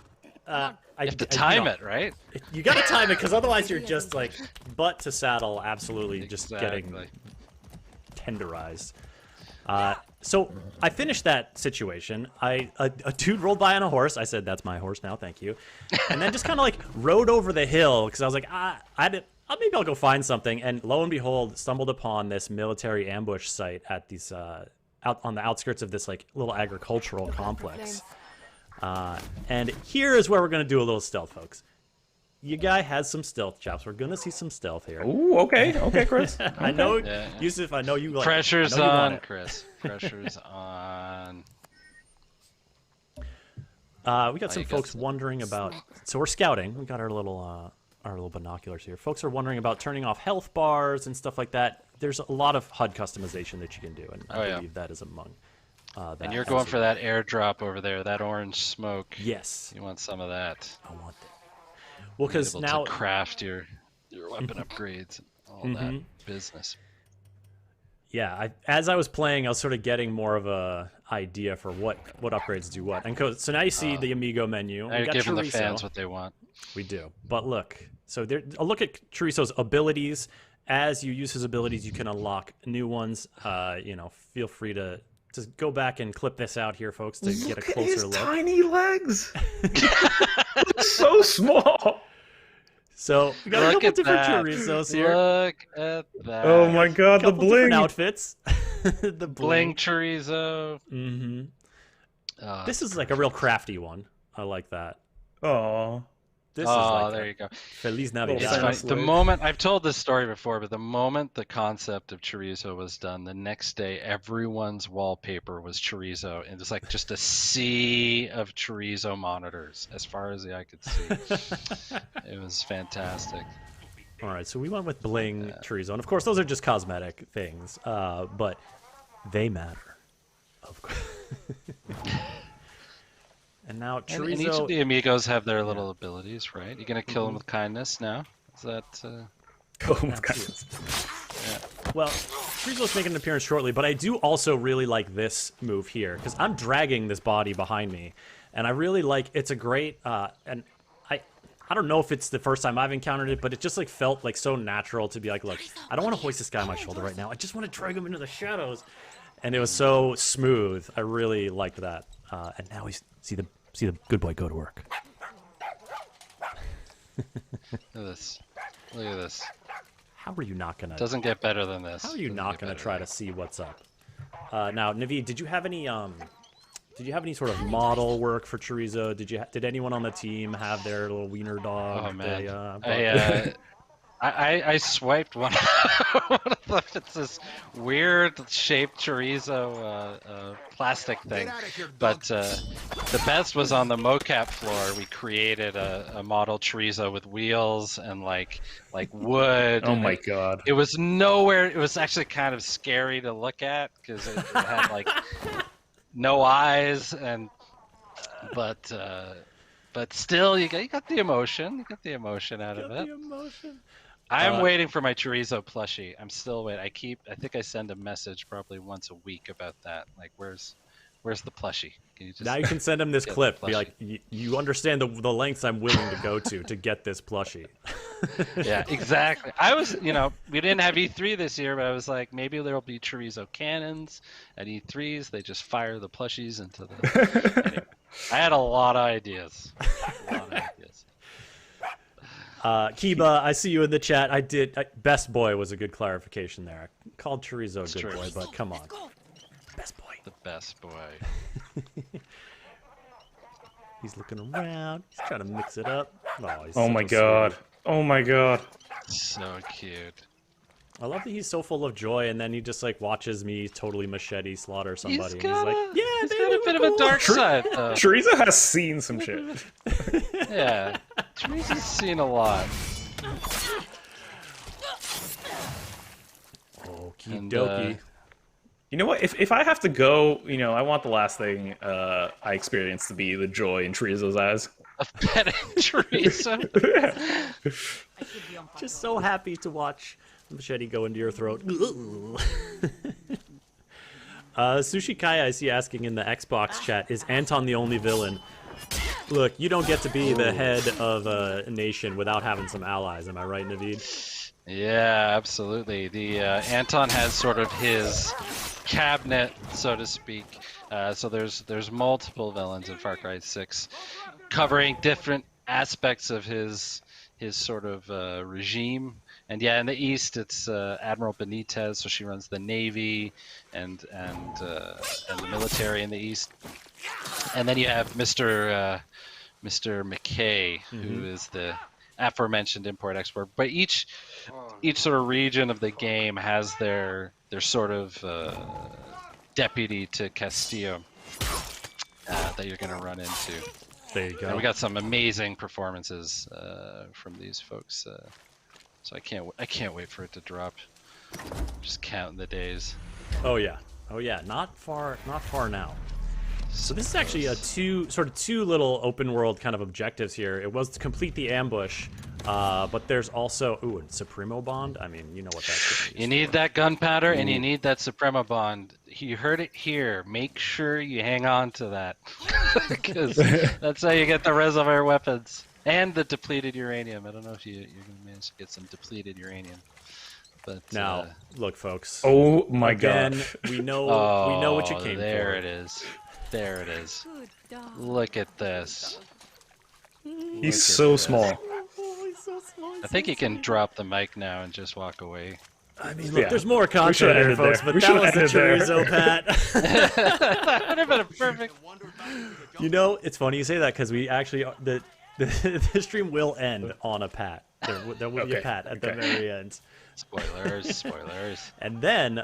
You have to time it, right? You got to time it, because otherwise you're just like butt to saddle, absolutely just getting tenderized. So I finished that situation. A dude rolled by on a horse. I said, "That's my horse now, thank you," and then just kind of like rode over the hill because I was like, maybe I'll go find something. And lo and behold, stumbled upon this military ambush site at these out on the outskirts of this like little agricultural complex. And here is where we're going to do a little stealth, folks. You guy has some stealth chops. We're going to see some stealth here. Ooh, okay, Chris. Okay. I know, Yusuf, I know you like Pressure's it. I know you on, want it. Chris. Pressure's on. We got some folks wondering about. So we're scouting. We got our little binoculars here. Folks are wondering about turning off health bars and stuff like that. There's a lot of HUD customization that you can do, and I believe that is among. And you're going for that airdrop over there, that orange smoke. Yes. You want some of that. I want that. Well, because now to craft your weapon upgrades, and all that business. Yeah, as I was playing, I was sort of getting more of a idea for what upgrades do what. And so now you see the Amigo menu. Now you're giving the fans what they want. We do. But look, so a look at Chorizo's abilities. As you use his abilities, you can unlock new ones. Feel free to go back and clip this out here, folks, to get a closer look. Tiny legs. So small. So we got a couple different Chorizos here. Look at that. Oh my god, the bling outfits. The bling Chorizo. Mm-hmm. This is like a real crafty one. I like that. Oh. This is like there you go. Feliz Navidad. The moment I've told this story before, but the moment the concept of chorizo was done, the next day everyone's wallpaper was chorizo, and it's like just a sea of chorizo monitors as far as the eye could see. It was fantastic. All right, so we went with bling chorizo, and of course those are just cosmetic things, but they matter, of course. And now Chorizo... And each of the amigos have their little abilities, right? You're gonna kill them with kindness now? Is that... Kill them with kindness. Yeah. Well, Chorizo's making an appearance shortly, but I do also really like this move here, because I'm dragging this body behind me, and I really like... It's a great... and I don't know if it's the first time I've encountered it, but it just like felt like so natural to be like, look, I don't want to hoist this guy on my shoulder right now. I just want to drag him into the shadows. And it was so smooth. I really liked that. And now we see the good boy go to work. Look at this. Look at this. How are you not gonna? Doesn't get better than this. How are you not gonna try to see what's up? Now, Naveed, did you have any sort of model work for Chorizo? Did anyone on the team have their little wiener dog? Oh man, I swiped one. It's this weird shaped chorizo plastic thing, but the best was on the mocap floor. We created a model chorizo with wheels and like wood. Oh my god! It was nowhere. It was actually kind of scary to look at because it had like no eyes but but still, you got the emotion. You got the emotion out of it. The emotion. I'm waiting for my chorizo plushie. I'm still waiting. I think I send a message probably once a week about that. Like, where's the plushie? Can you just Now you can send him this clip. Be plushie? like, you understand the lengths I'm willing to go to get this plushie. Yeah, exactly. I was, we didn't have E3 this year, but I was like, maybe there'll be chorizo cannons at E3s. They just fire the plushies into the. Anyway, I had a lot of ideas. Kiba, I see you in the chat. Best boy was a good clarification there. I called chorizo a good boy, but come on. Best boy. The best boy. He's looking around. He's trying to mix it up. Oh my god. Oh my god. So cute. I love that he's so full of joy, and then he just like watches me totally machete slaughter somebody. He's and he's like, "Yeah, he's got a bit of a dark side. Though. Chorizo has seen some shit. Yeah, Chorizo's seen a lot. Okie dokie. You know what? If I have to go, I want the last thing I experience to be the joy in Chorizo's eyes. Of petting Chorizo. Just so happy to watch the machete go into your throat. Sushi Kaya, I see asking in the Xbox chat, is Anton the only villain? Look, you don't get to be the head of a nation without having some allies. Am I right, Naveed? Yeah, absolutely. The Anton has sort of his cabinet, so to speak. So there's multiple villains in Far Cry 6, covering different aspects of his sort of regime. And yeah, in the east, it's Admiral Benitez, so she runs the navy and the military in the east. And then you have Mr. McKay, who is the aforementioned import-export. But each sort of region of the game has their sort of deputy to Castillo that you're going to run into. There you go. And we got some amazing performances from these folks. So I can't wait for it to drop. Just counting the days. Oh yeah. Not far now. So this is actually two little open world kind of objectives here. It was to complete the ambush, but there's also a Supremo Bond. I mean, you know what that's. You need that gunpowder and you need that Supremo Bond. You heard it here. Make sure you hang on to that, because that's how you get the reservoir weapons and the depleted uranium. I don't know if you're gonna manage to get some depleted uranium. But now, look, folks. Oh my god! We know what you came for. There it is. There it is. Look at this. He's so small. I think he can drop the mic now and just walk away. I mean, look, there's more content here, folks, but that was the chorizo, Pat. That would have been a perfect. You know, it's funny you say that, because we actually the stream will end on a pat. There will be a pat at the very end. Spoilers. And then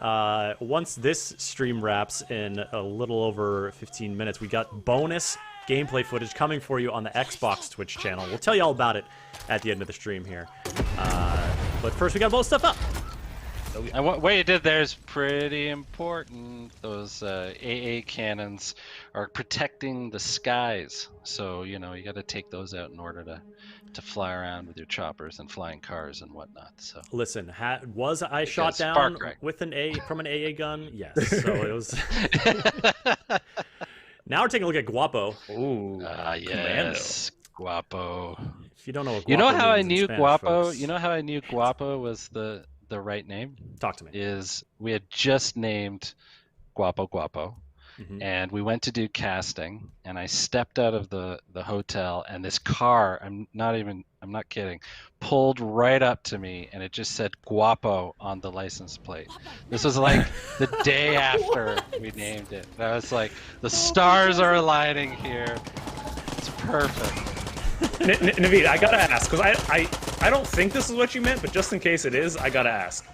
once this stream wraps in a little over 15 minutes, we got bonus gameplay footage coming for you on the Xbox Twitch channel. We'll tell you all about it at the end of the stream here. But first, we got to blow stuff up. And what you did there is pretty important. Those AA cannons are protecting the skies, so you got to take those out in order to fly around with your choppers and flying cars and whatnot. So listen, was I shot down with from an AA gun? Yes. So it was. Now we're taking a look at Guapo. Ooh. Yes, Guapo. If you don't know what Guapo you know how I knew Spanish, Guapo. folks. You know how I knew Guapo was the right name? Talk to me. Is we had just named Guapo, and we went to do casting, and I stepped out of the hotel, and this car, I'm not kidding, pulled right up to me, and it just said Guapo on the license plate. This was like the day after we named it. And I was like, the stars are aligning here. It's perfect. Naveed, I gotta ask, because I don't think this is what you meant, but just in case it is, I gotta ask.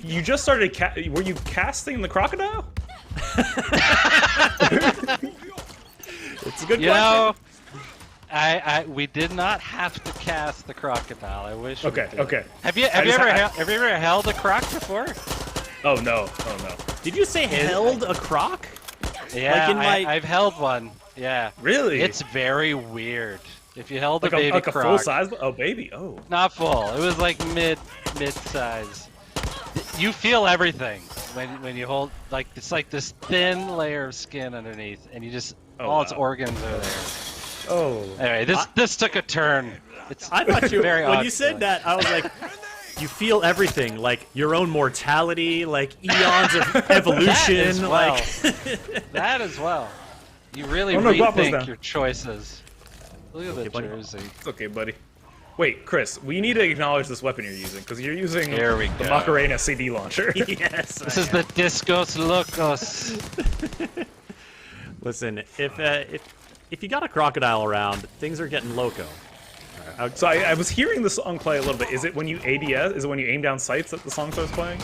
You just started were you casting the crocodile? It's a good question. We did not have to cast the crocodile. I wish. Okay. Have you ever held a croc before? Oh no. Did you say held a croc? Yeah, Like in my... I've held one. Yeah. Really? It's very weird. If you held like a baby like croc, a full size? Oh, baby. Oh. not full. It was like mid size. You feel everything when you hold, like, it's like this thin layer of skin underneath, and you just all its organs are there. Oh. Anyway, this took a turn. I thought you very when odd you said feeling. that, I was like, you feel everything, like your own mortality, like eons of evolution, That as well. like That as well. You really Oh, no, Guapo's rethink down. your choices. Look at the buddy. jersey. It's okay, buddy. Wait, Chris, we need to acknowledge this weapon you're using, because you're using Here we the go. Macarena CD launcher. yes. This is the Discos Locos. Listen, if you got a crocodile around, things are getting loco. So I was hearing the song play a little bit. Is it when you ADS? Is it when you aim down sights that the song starts playing?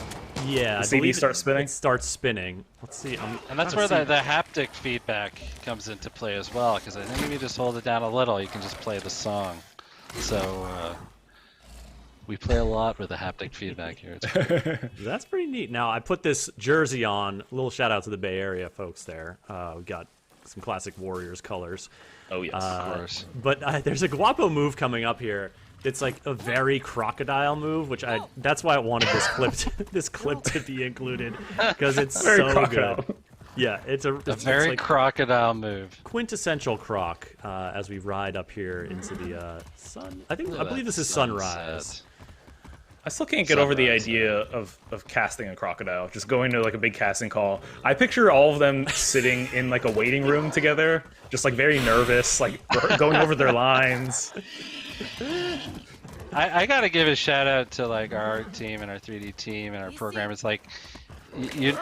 Yeah, The I CD believe starts spinning? It starts spinning. Let's see. And that's where the haptic feedback comes into play as well, because I think if you just hold it down a little, you can just play the song. So we play a lot with the haptic feedback here. It's cool. That's pretty neat. Now, I put this jersey on. A little shout out to the Bay Area folks there. We got some classic Warriors colors. Oh, yes. Of course. But there's a Guapo move coming up here. It's like a very crocodile move, which that's why I wanted this clip to be included, because it's Very so crocodile. good. Yeah, it's A very like crocodile move. quintessential croc as we ride up here into the sun. I believe this is sunrise. I still can't get over the Sunrise, idea of casting a crocodile, just going to like a big casting call. I picture all of them sitting in like a waiting room together, just like very nervous, like going over their lines. I gotta give a shout out to like our art team and our 3D team and our program. It's like you're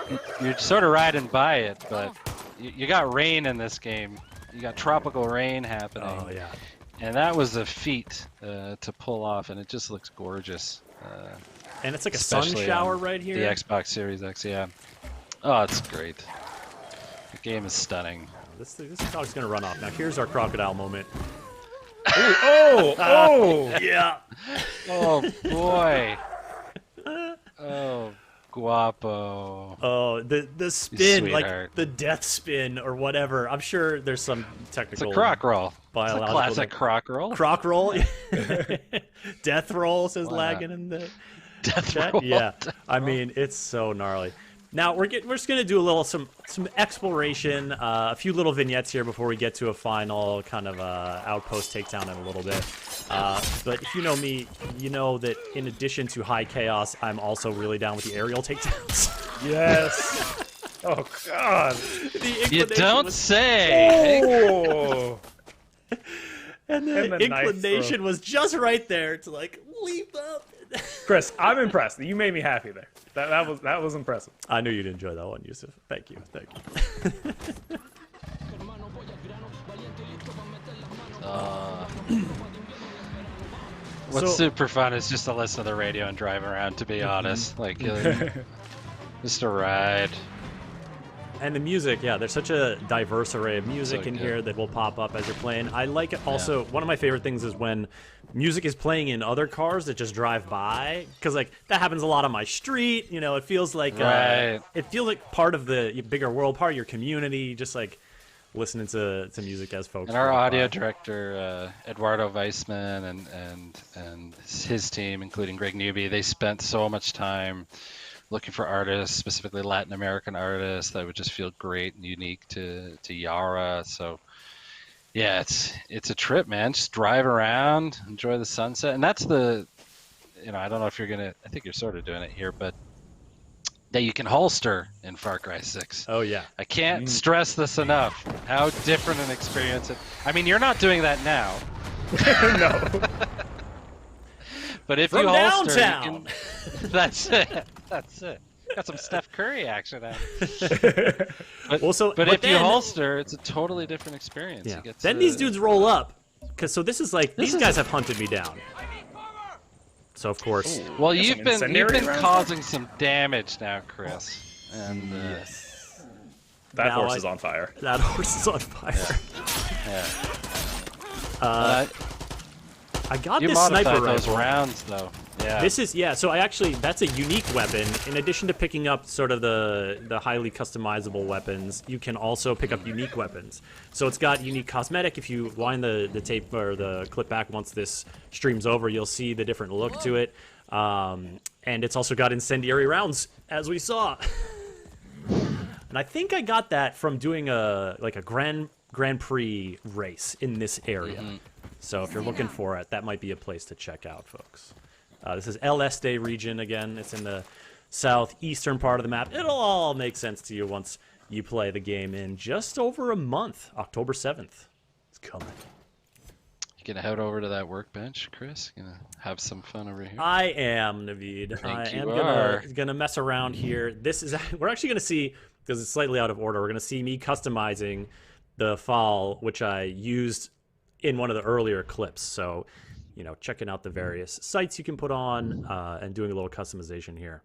sort of riding by it, but you got rain in this game. You got tropical rain happening. Oh yeah. And that was a feat to pull off, and it just looks gorgeous. And it's like a sun shower right here. The Xbox Series X, yeah. Oh, it's great. The game is stunning. This dog's gonna run off. Now here's our crocodile moment. Oh! Yeah. Oh boy. Oh, Guapo. Oh, the spin, like sweetheart. the death spin or whatever. I'm sure there's some It's technical. a croc roll. It's a biological classic croc roll. Croc roll. Death roll says Laggin in the Death chat. roll. Yeah, I mean it's so gnarly. Now we're just gonna do a little some exploration, a few little vignettes here before we get to a final kind of outpost takedown in a little bit. But if you know me, you know that in addition to high chaos, I'm also really down with the aerial takedowns. Yes. Oh God. You don't say. Oh. And the And the knife inclination throw. was just right there to like leap up. Chris, I'm impressed. You made me happy there. That was impressive. I knew you'd enjoy that one, Yusuf. Thank you. What's So- super fun is just to listen to the radio and drive around, to be honest. Like, just a ride. And the music, yeah, there's such a diverse array of music So in good. here that will pop up as you're playing. I like it also, one of my favorite things is when music is playing in other cars that just drive by, because like that happens a lot on my street. You know, it feels like Right. it feels like part of the bigger world, part of your community, just like listening to music as folks. And our drive audio by. director, Eduardo Weissman, and his team, including Greg Newby, they spent so much time looking for artists, specifically Latin American artists, that would just feel great and unique to Yara. So, yeah, it's a trip, man. Just drive around, enjoy the sunset, and that's the, I don't know if you're gonna. I think you're sort of doing it here, but that you can holster in Far Cry 6. Oh yeah. I can't stress this enough. How different an experience I mean, you're not doing that now. No. But if From you holster, downtown. you can... That's it. That's it. Got some Steph Curry action out. But, Also, but but if you then- holster, it's a totally different experience. Yeah. You get Then to- these dudes roll up, because so this is like This these is guys have hunted me down. So of course. Well, Got you've some been incendiary rounds? causing some damage now, Chris. And That Now horse is on fire. That horse is on fire. yeah. I got You this modified sniper those rifle. rounds though. Yeah. This is, so that's a unique weapon. In addition to picking up sort of the highly customizable weapons, you can also pick up unique weapons. So it's got unique cosmetic. If you wind the tape or the clip back once this stream's over, you'll see the different look to it. And it's also got incendiary rounds, as we saw. And I think I got that from doing a Grand Prix race in this area. So if you're looking for it, that might be a place to check out, folks. This is El Este region again. It's in the southeastern part of the map. It'll all make sense to you once you play the game in just over a month. October 7th. It's coming. You gonna head over to that workbench, Chris? Gonna have some fun over here? I am, Naveed. I am gonna mess around here. We're actually gonna see, because it's slightly out of order, we're gonna see me customizing the fall, which I used in one of the earlier clips. So, checking out the various sites you can put on and doing a little customization here.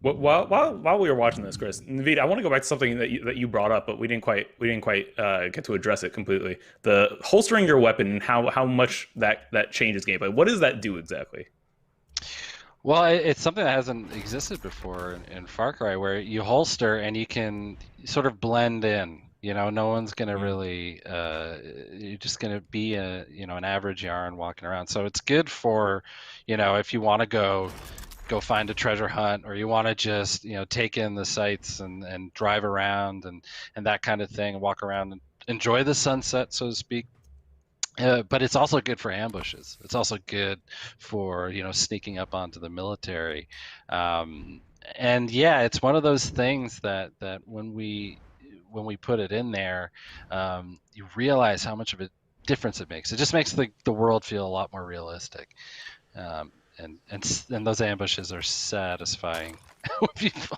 While we were watching this, Chris, Naveed, I want to go back to something that you brought up, but we didn't quite get to address it completely. The holstering your weapon and how much that changes gameplay. What does that do exactly? Well, it's something that hasn't existed before in Far Cry, where you holster and you can sort of blend in. No one's gonna really. You're just gonna be an average Yarn walking around. So it's good for, if you want to go find a treasure hunt, or you want to just take in the sights and drive around and that kind of thing, and walk around and enjoy the sunset, so to speak. But it's also good for ambushes. It's also good for sneaking up onto the military. And yeah, it's one of those things that when we put it in there, you realize how much of a difference it makes. It just makes the world feel a lot more realistic. And those ambushes are satisfying when you've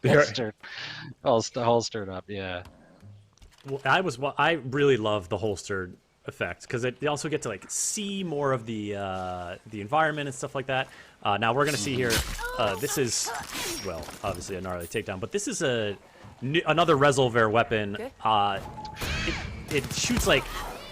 holstered up. Yeah. Well, I really love the holstered effect because you also get to see more of the environment and stuff like that. Now we're gonna see here. This is, well, obviously a gnarly takedown, but this is another Resolver weapon. It shoots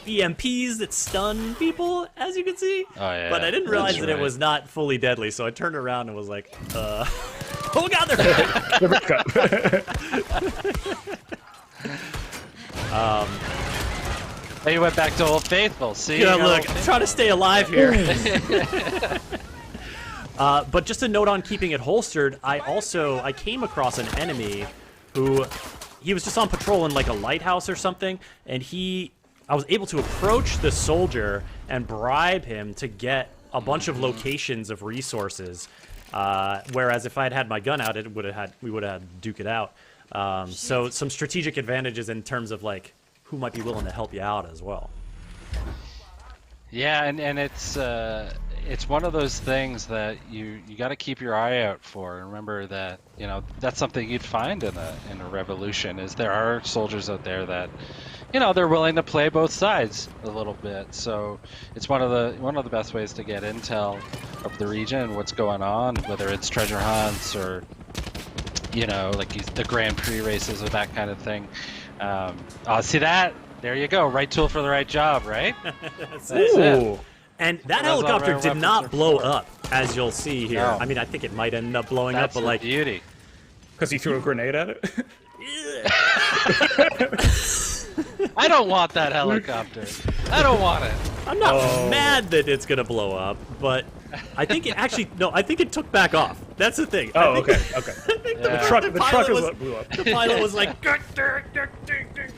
EMPs that stun people, as you can see. Oh, yeah. But I didn't realize that it was not fully deadly, so I turned around and was like, oh god, they're back up. You went back to Old Faithful. See? Yeah, look, I'm trying to stay alive here. But just a note on keeping it holstered, I came across an enemy who, he was just on patrol in a lighthouse or something, and I was able to approach the soldier and bribe him to get a bunch of locations of resources. Whereas if I had my gun out, we would have had to duke it out. So some strategic advantages in terms of who might be willing to help you out as well. Yeah, and it's one of those things that you got to keep your eye out for. And remember that that's something you'd find in a revolution. Is there are soldiers out there that they're willing to play both sides a little bit. So it's one of the best ways to get intel of the region and what's going on, whether it's treasure hunts or the Grand Prix races or that kind of thing. See that? There you go. Right tool for the right job, right? That's it. And that helicopter did not blow up, as you'll see here. No. I mean, I think it might end up blowing up, but beauty. Because he threw a grenade at it? I don't want that helicopter. I don't want it. I'm not mad that it's gonna blow up, but I think it actually I think it took back off. That's the thing. Oh, okay. I think the truck is what blew up. The pilot was like,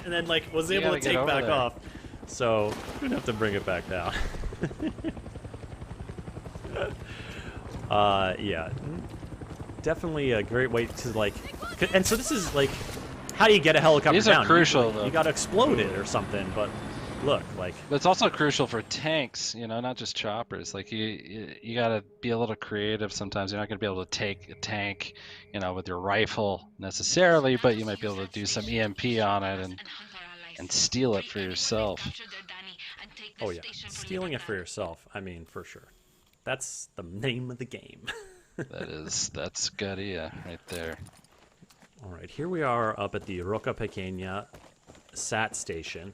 and then was able to take back off. So we're gonna have to bring it back down. Yeah, definitely a great way to and so this is how do you get a helicopter These down? Are crucial, though. You gotta explode it or something, but look, But it's also crucial for tanks, not just choppers. You gotta be a little creative sometimes. You're not gonna be able to take a tank, with your rifle necessarily, but you might be able to do some EMP on it and steal it for yourself. Oh yeah, stealing it for yourself, I mean, for sure. That's the name of the game. That's Garia right there. All right, here we are up at the Roca Pequeña SAT station,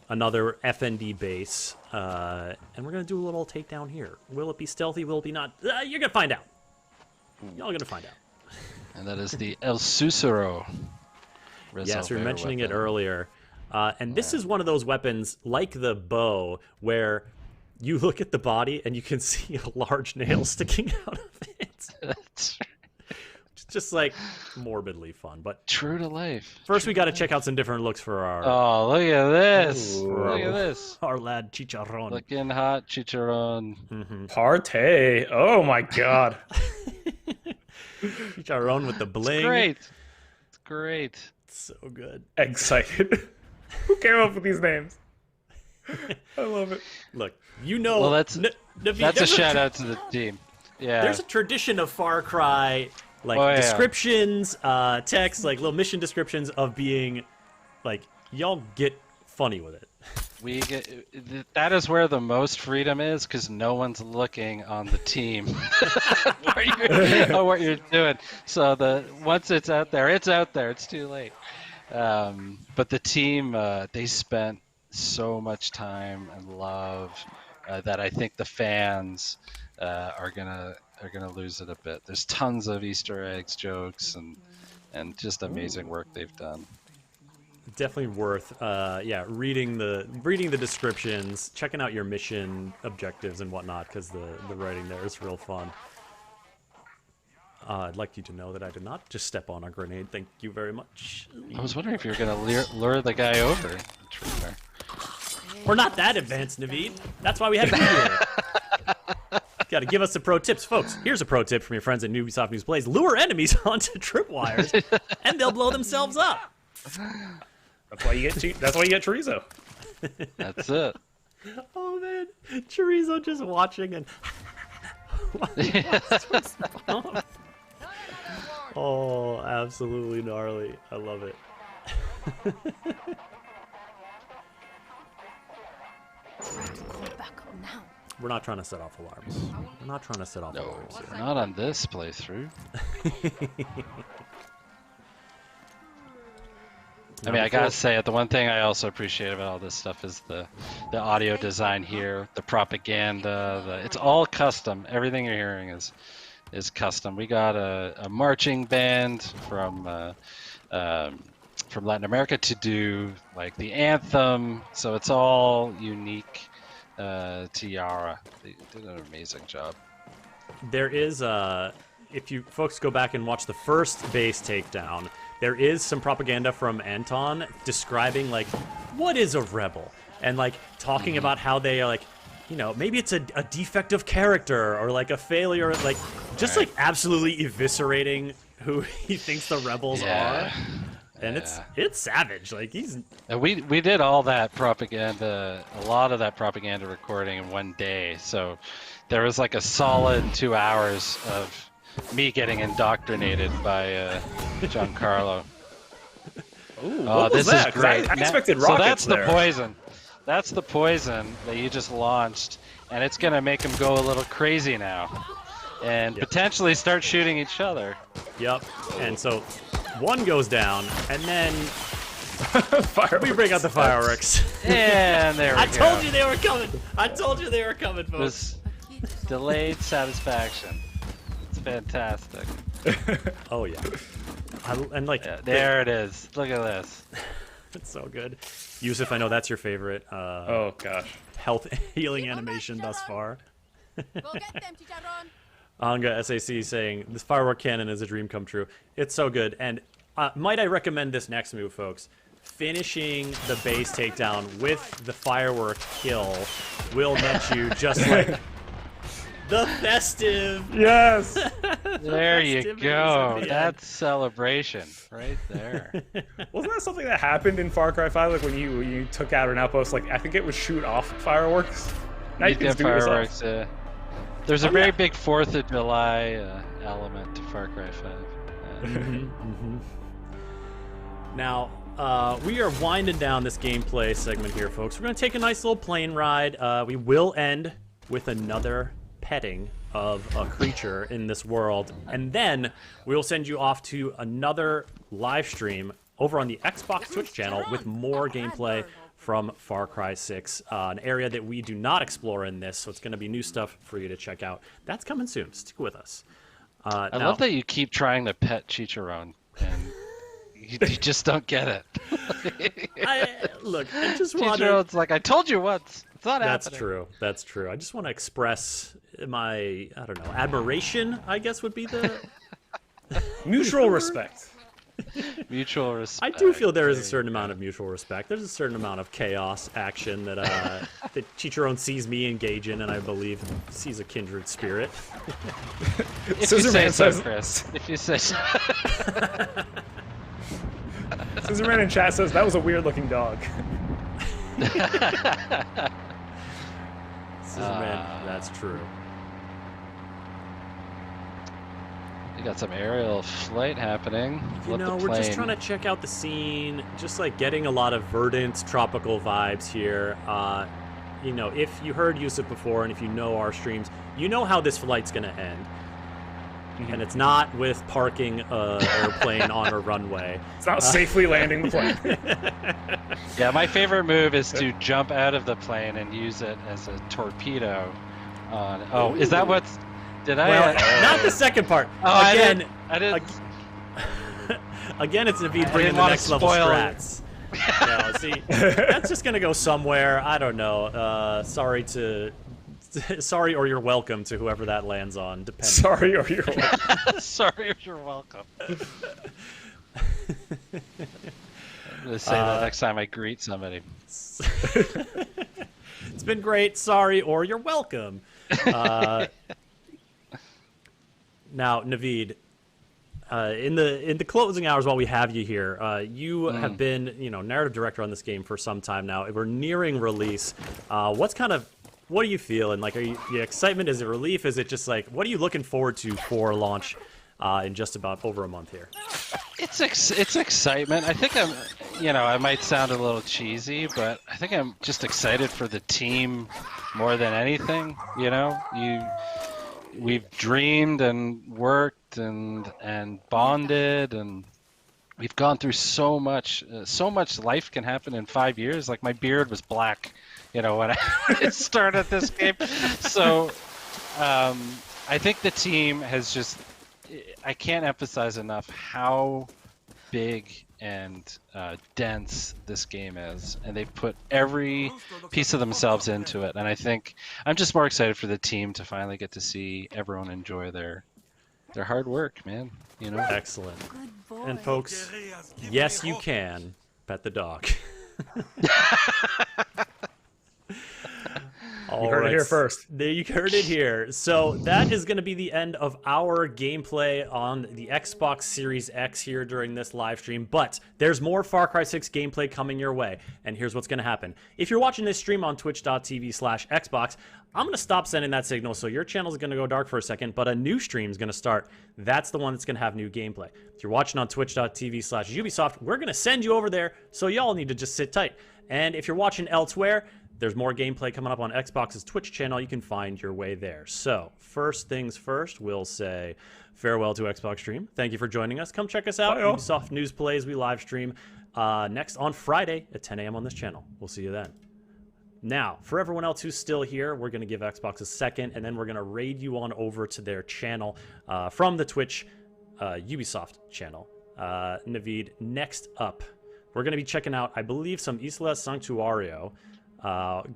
another FND base, and we're gonna do a little takedown here. Will it be stealthy? Will it be not? You're gonna find out. Y'all gonna find out. And that is the El Susuro. Yes, we were mentioning weapon. it earlier. And this is one of those weapons, like the bow, where you look at the body and you can see a large nail sticking out of it. That's It's just like morbidly fun. But true to life. first, we got to check out some different looks for our. Oh, look at this! for Look at this! Our lad Chicharron. Looking hot, Chicharron. Partey. Oh my god. Chicharron with the bling. It's great. It's great. So good. Excited. Who came up with these names? I love it. Look, you know. Well, that's Naveed, a shout out to the team. Yeah. There's a tradition of Far Cry, like descriptions, text, like little mission descriptions of being, like, y'all get funny with it. We get that is where the most freedom is because no one's looking on the team on what you're doing. So once it's out there, it's out there. It's too late. But the team, they spent so much time and love that I think the fans are gonna lose it a bit. There's tons of Easter eggs, jokes, and just amazing work they've done. Definitely worth, reading the descriptions, checking out your mission objectives and whatnot, because the writing there is real fun. I'd like you to know that I did not just step on a grenade. Thank you very much. I was wondering if you were gonna lure the guy over. We're not that advanced, Naveed. That's why we have you here. Got to give us some pro tips, folks. Here's a pro tip from your friends at Ubisoft News Plays: lure enemies onto tripwires, and they'll blow themselves up. That's why you get chorizo. That's it. Oh man, chorizo just watching and. Oh, absolutely gnarly. I love it. We're not trying to set off alarms. We're not trying to set off alarms here. Not on this playthrough. I mean, I gotta say, the one thing I also appreciate about all this stuff is the audio design here, the propaganda. It's all custom. Everything you're hearing is custom. We got a marching band from Latin America to do like the anthem, so it's all unique to Yara. They did an amazing job. There is if you folks go back and watch the first base takedown, there is some propaganda from Anton describing, like, what is a rebel? And, like, talking about how they are, like, you know, maybe it's a defect of character or, like, a failure, like, just, like, absolutely eviscerating who he thinks the rebels are. And it's savage. Like, he's... We did all that propaganda, a lot of that propaganda recording in one day. So there was, like, a solid 2 hours of me getting indoctrinated by Giancarlo. Ooh, this is great. I expected rockets. So that's there. the poison. That's the poison that you just launched, and it's gonna make them go a little crazy now, and potentially start shooting each other. Yep. And so one goes down, and then we bring out the fireworks. And there we go. I told you they were coming. I told you they were coming, folks. This delayed satisfaction. It's fantastic. Oh yeah. And like there it is. Look at this. It's so good. Yusuf, I know that's your favorite. Oh gosh. Health healing animation thus far. Go get them, Chicharron. Anga SAC saying this firework cannon is a dream come true. It's so good. And might I recommend this next move, folks? Finishing the base takedown with the firework kill will net you just like the festive. Yes. There you go. That's celebration right there. Wasn't that something that happened in Far Cry 5? Like when you took out an outpost, like I think it would shoot off fireworks. Now you can just do it yourself. Fireworks. There's a very big 4th of July element to Far Cry 5. Now, we are winding down this gameplay segment here, folks. We're going to take a nice little plane ride. We will end with another petting of a creature in this world, and then we will send you off to another live stream over on the Xbox Twitch channel with more gameplay from Far Cry 6, an area that we do not explore in this, so it's going to be new stuff for you to check out. That's coming soon. Stick with us. I love that you keep trying to pet Chicharron, and you just don't get it. Look, I just want Chicharron's like, I told you once. It's not That's happening. true. That's true. I just want to express my, I don't know, admiration, I guess would be the... Mutual respect. Mutual respect. I do feel there is a certain amount of mutual respect. There's a certain amount of chaos action that that Chicharron sees me engage in, and I believe sees a kindred spirit. If you say so, Chris. If you say so. Scissorman in chat says that was a weird-looking dog. Scissorman, that's true. You got some aerial flight happening. You know, we're just trying to check out the scene, just like getting a lot of verdant, tropical vibes here. You know, if you heard Yusuf before, and if you know our streams, you know how this flight's gonna end. And it's not with parking an airplane on a runway. It's not safely landing the plane. Yeah, my favorite move is to jump out of the plane and use it as a torpedo. Oh, is that what's... Did I? Well, not the second part. Oh, again, I didn't. Again, it's Naveed bringing the next level strats. No, see, that's just gonna go somewhere. I don't know. Sorry or you're welcome to whoever that lands on. Depending. Sorry or you're welcome. Sorry or you're welcome. I'm gonna say that next time I greet somebody. It's been great. Sorry or you're welcome. Now, Naveed, in the closing hours while we have you here, you have been, narrative director on this game for some time now. We're nearing release. What are you feeling? Like, are you excitement? Is it relief? Is it just like, what are you looking forward to for launch in just about over a month here? It's excitement. I think I might sound a little cheesy, but I think I'm just excited for the team more than anything. We've dreamed and worked and bonded, and we've gone through so much. So much life can happen in 5 years. Like, my beard was black, when I started this game. So I think the team has just... I can't emphasize enough how big and dense this game is, and they've put every piece of themselves into it, and I think I'm just more excited for the team to finally get to see everyone enjoy their hard work, man. Excellent. And folks, yes, you can pet the dog. You heard it here first. You heard it here. So that is going to be the end of our gameplay on the Xbox Series X here during this live stream. But there's more Far Cry 6 gameplay coming your way. And here's what's going to happen. If you're watching this stream on twitch.tv/Xbox, I'm going to stop sending that signal, so your channel is going to go dark for a second, but a new stream is going to start. That's the one that's going to have new gameplay. If you're watching on twitch.tv/Ubisoft, we're going to send you over there, so y'all need to just sit tight. And if you're watching elsewhere, there's more gameplay coming up on Xbox's Twitch channel. You can find your way there. So, first things first, we'll say farewell to Xbox Stream. Thank you for joining us. Come check us out. Bye, Ubisoft News Plays. We live stream next on Friday at 10 a.m. on this channel. We'll see you then. Now, for everyone else who's still here, we're going to give Xbox a second, and then we're going to raid you on over to their channel from the Twitch Ubisoft channel. Naveed, next up, we're going to be checking out, I believe, some Isla Sanctuario.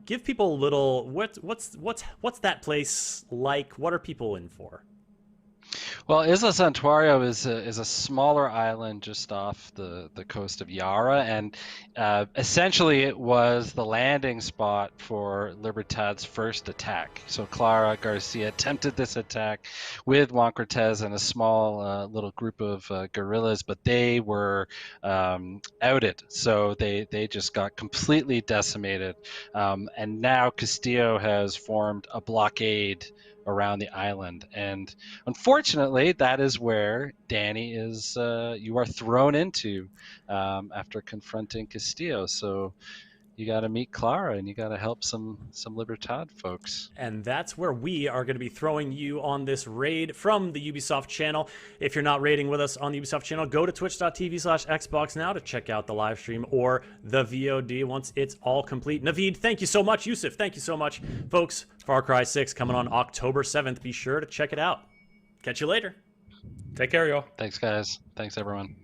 Give people a little, what's that place like? What are people in for? Well, Isla Santuario is a smaller island just off the coast of Yara, and essentially it was the landing spot for Libertad's first attack. So Clara Garcia attempted this attack with Juan Cortez and a small little group of guerrillas, but they were outed, so they just got completely decimated. And now Castillo has formed a blockade around the island, and unfortunately that is where Danny is you are thrown into after confronting Castillo. So you got to meet Clara and you got to help some Libertad folks. And that's where we are going to be throwing you on this raid from the Ubisoft channel. If you're not raiding with us on the Ubisoft channel, go to twitch.tv/Xbox now to check out the live stream or the VOD once it's all complete. Naveed, thank you so much. Yusuf, thank you so much. Folks, Far Cry 6 coming on October 7th. Be sure to check it out. Catch you later. Take care, y'all. Thanks, guys. Thanks, everyone.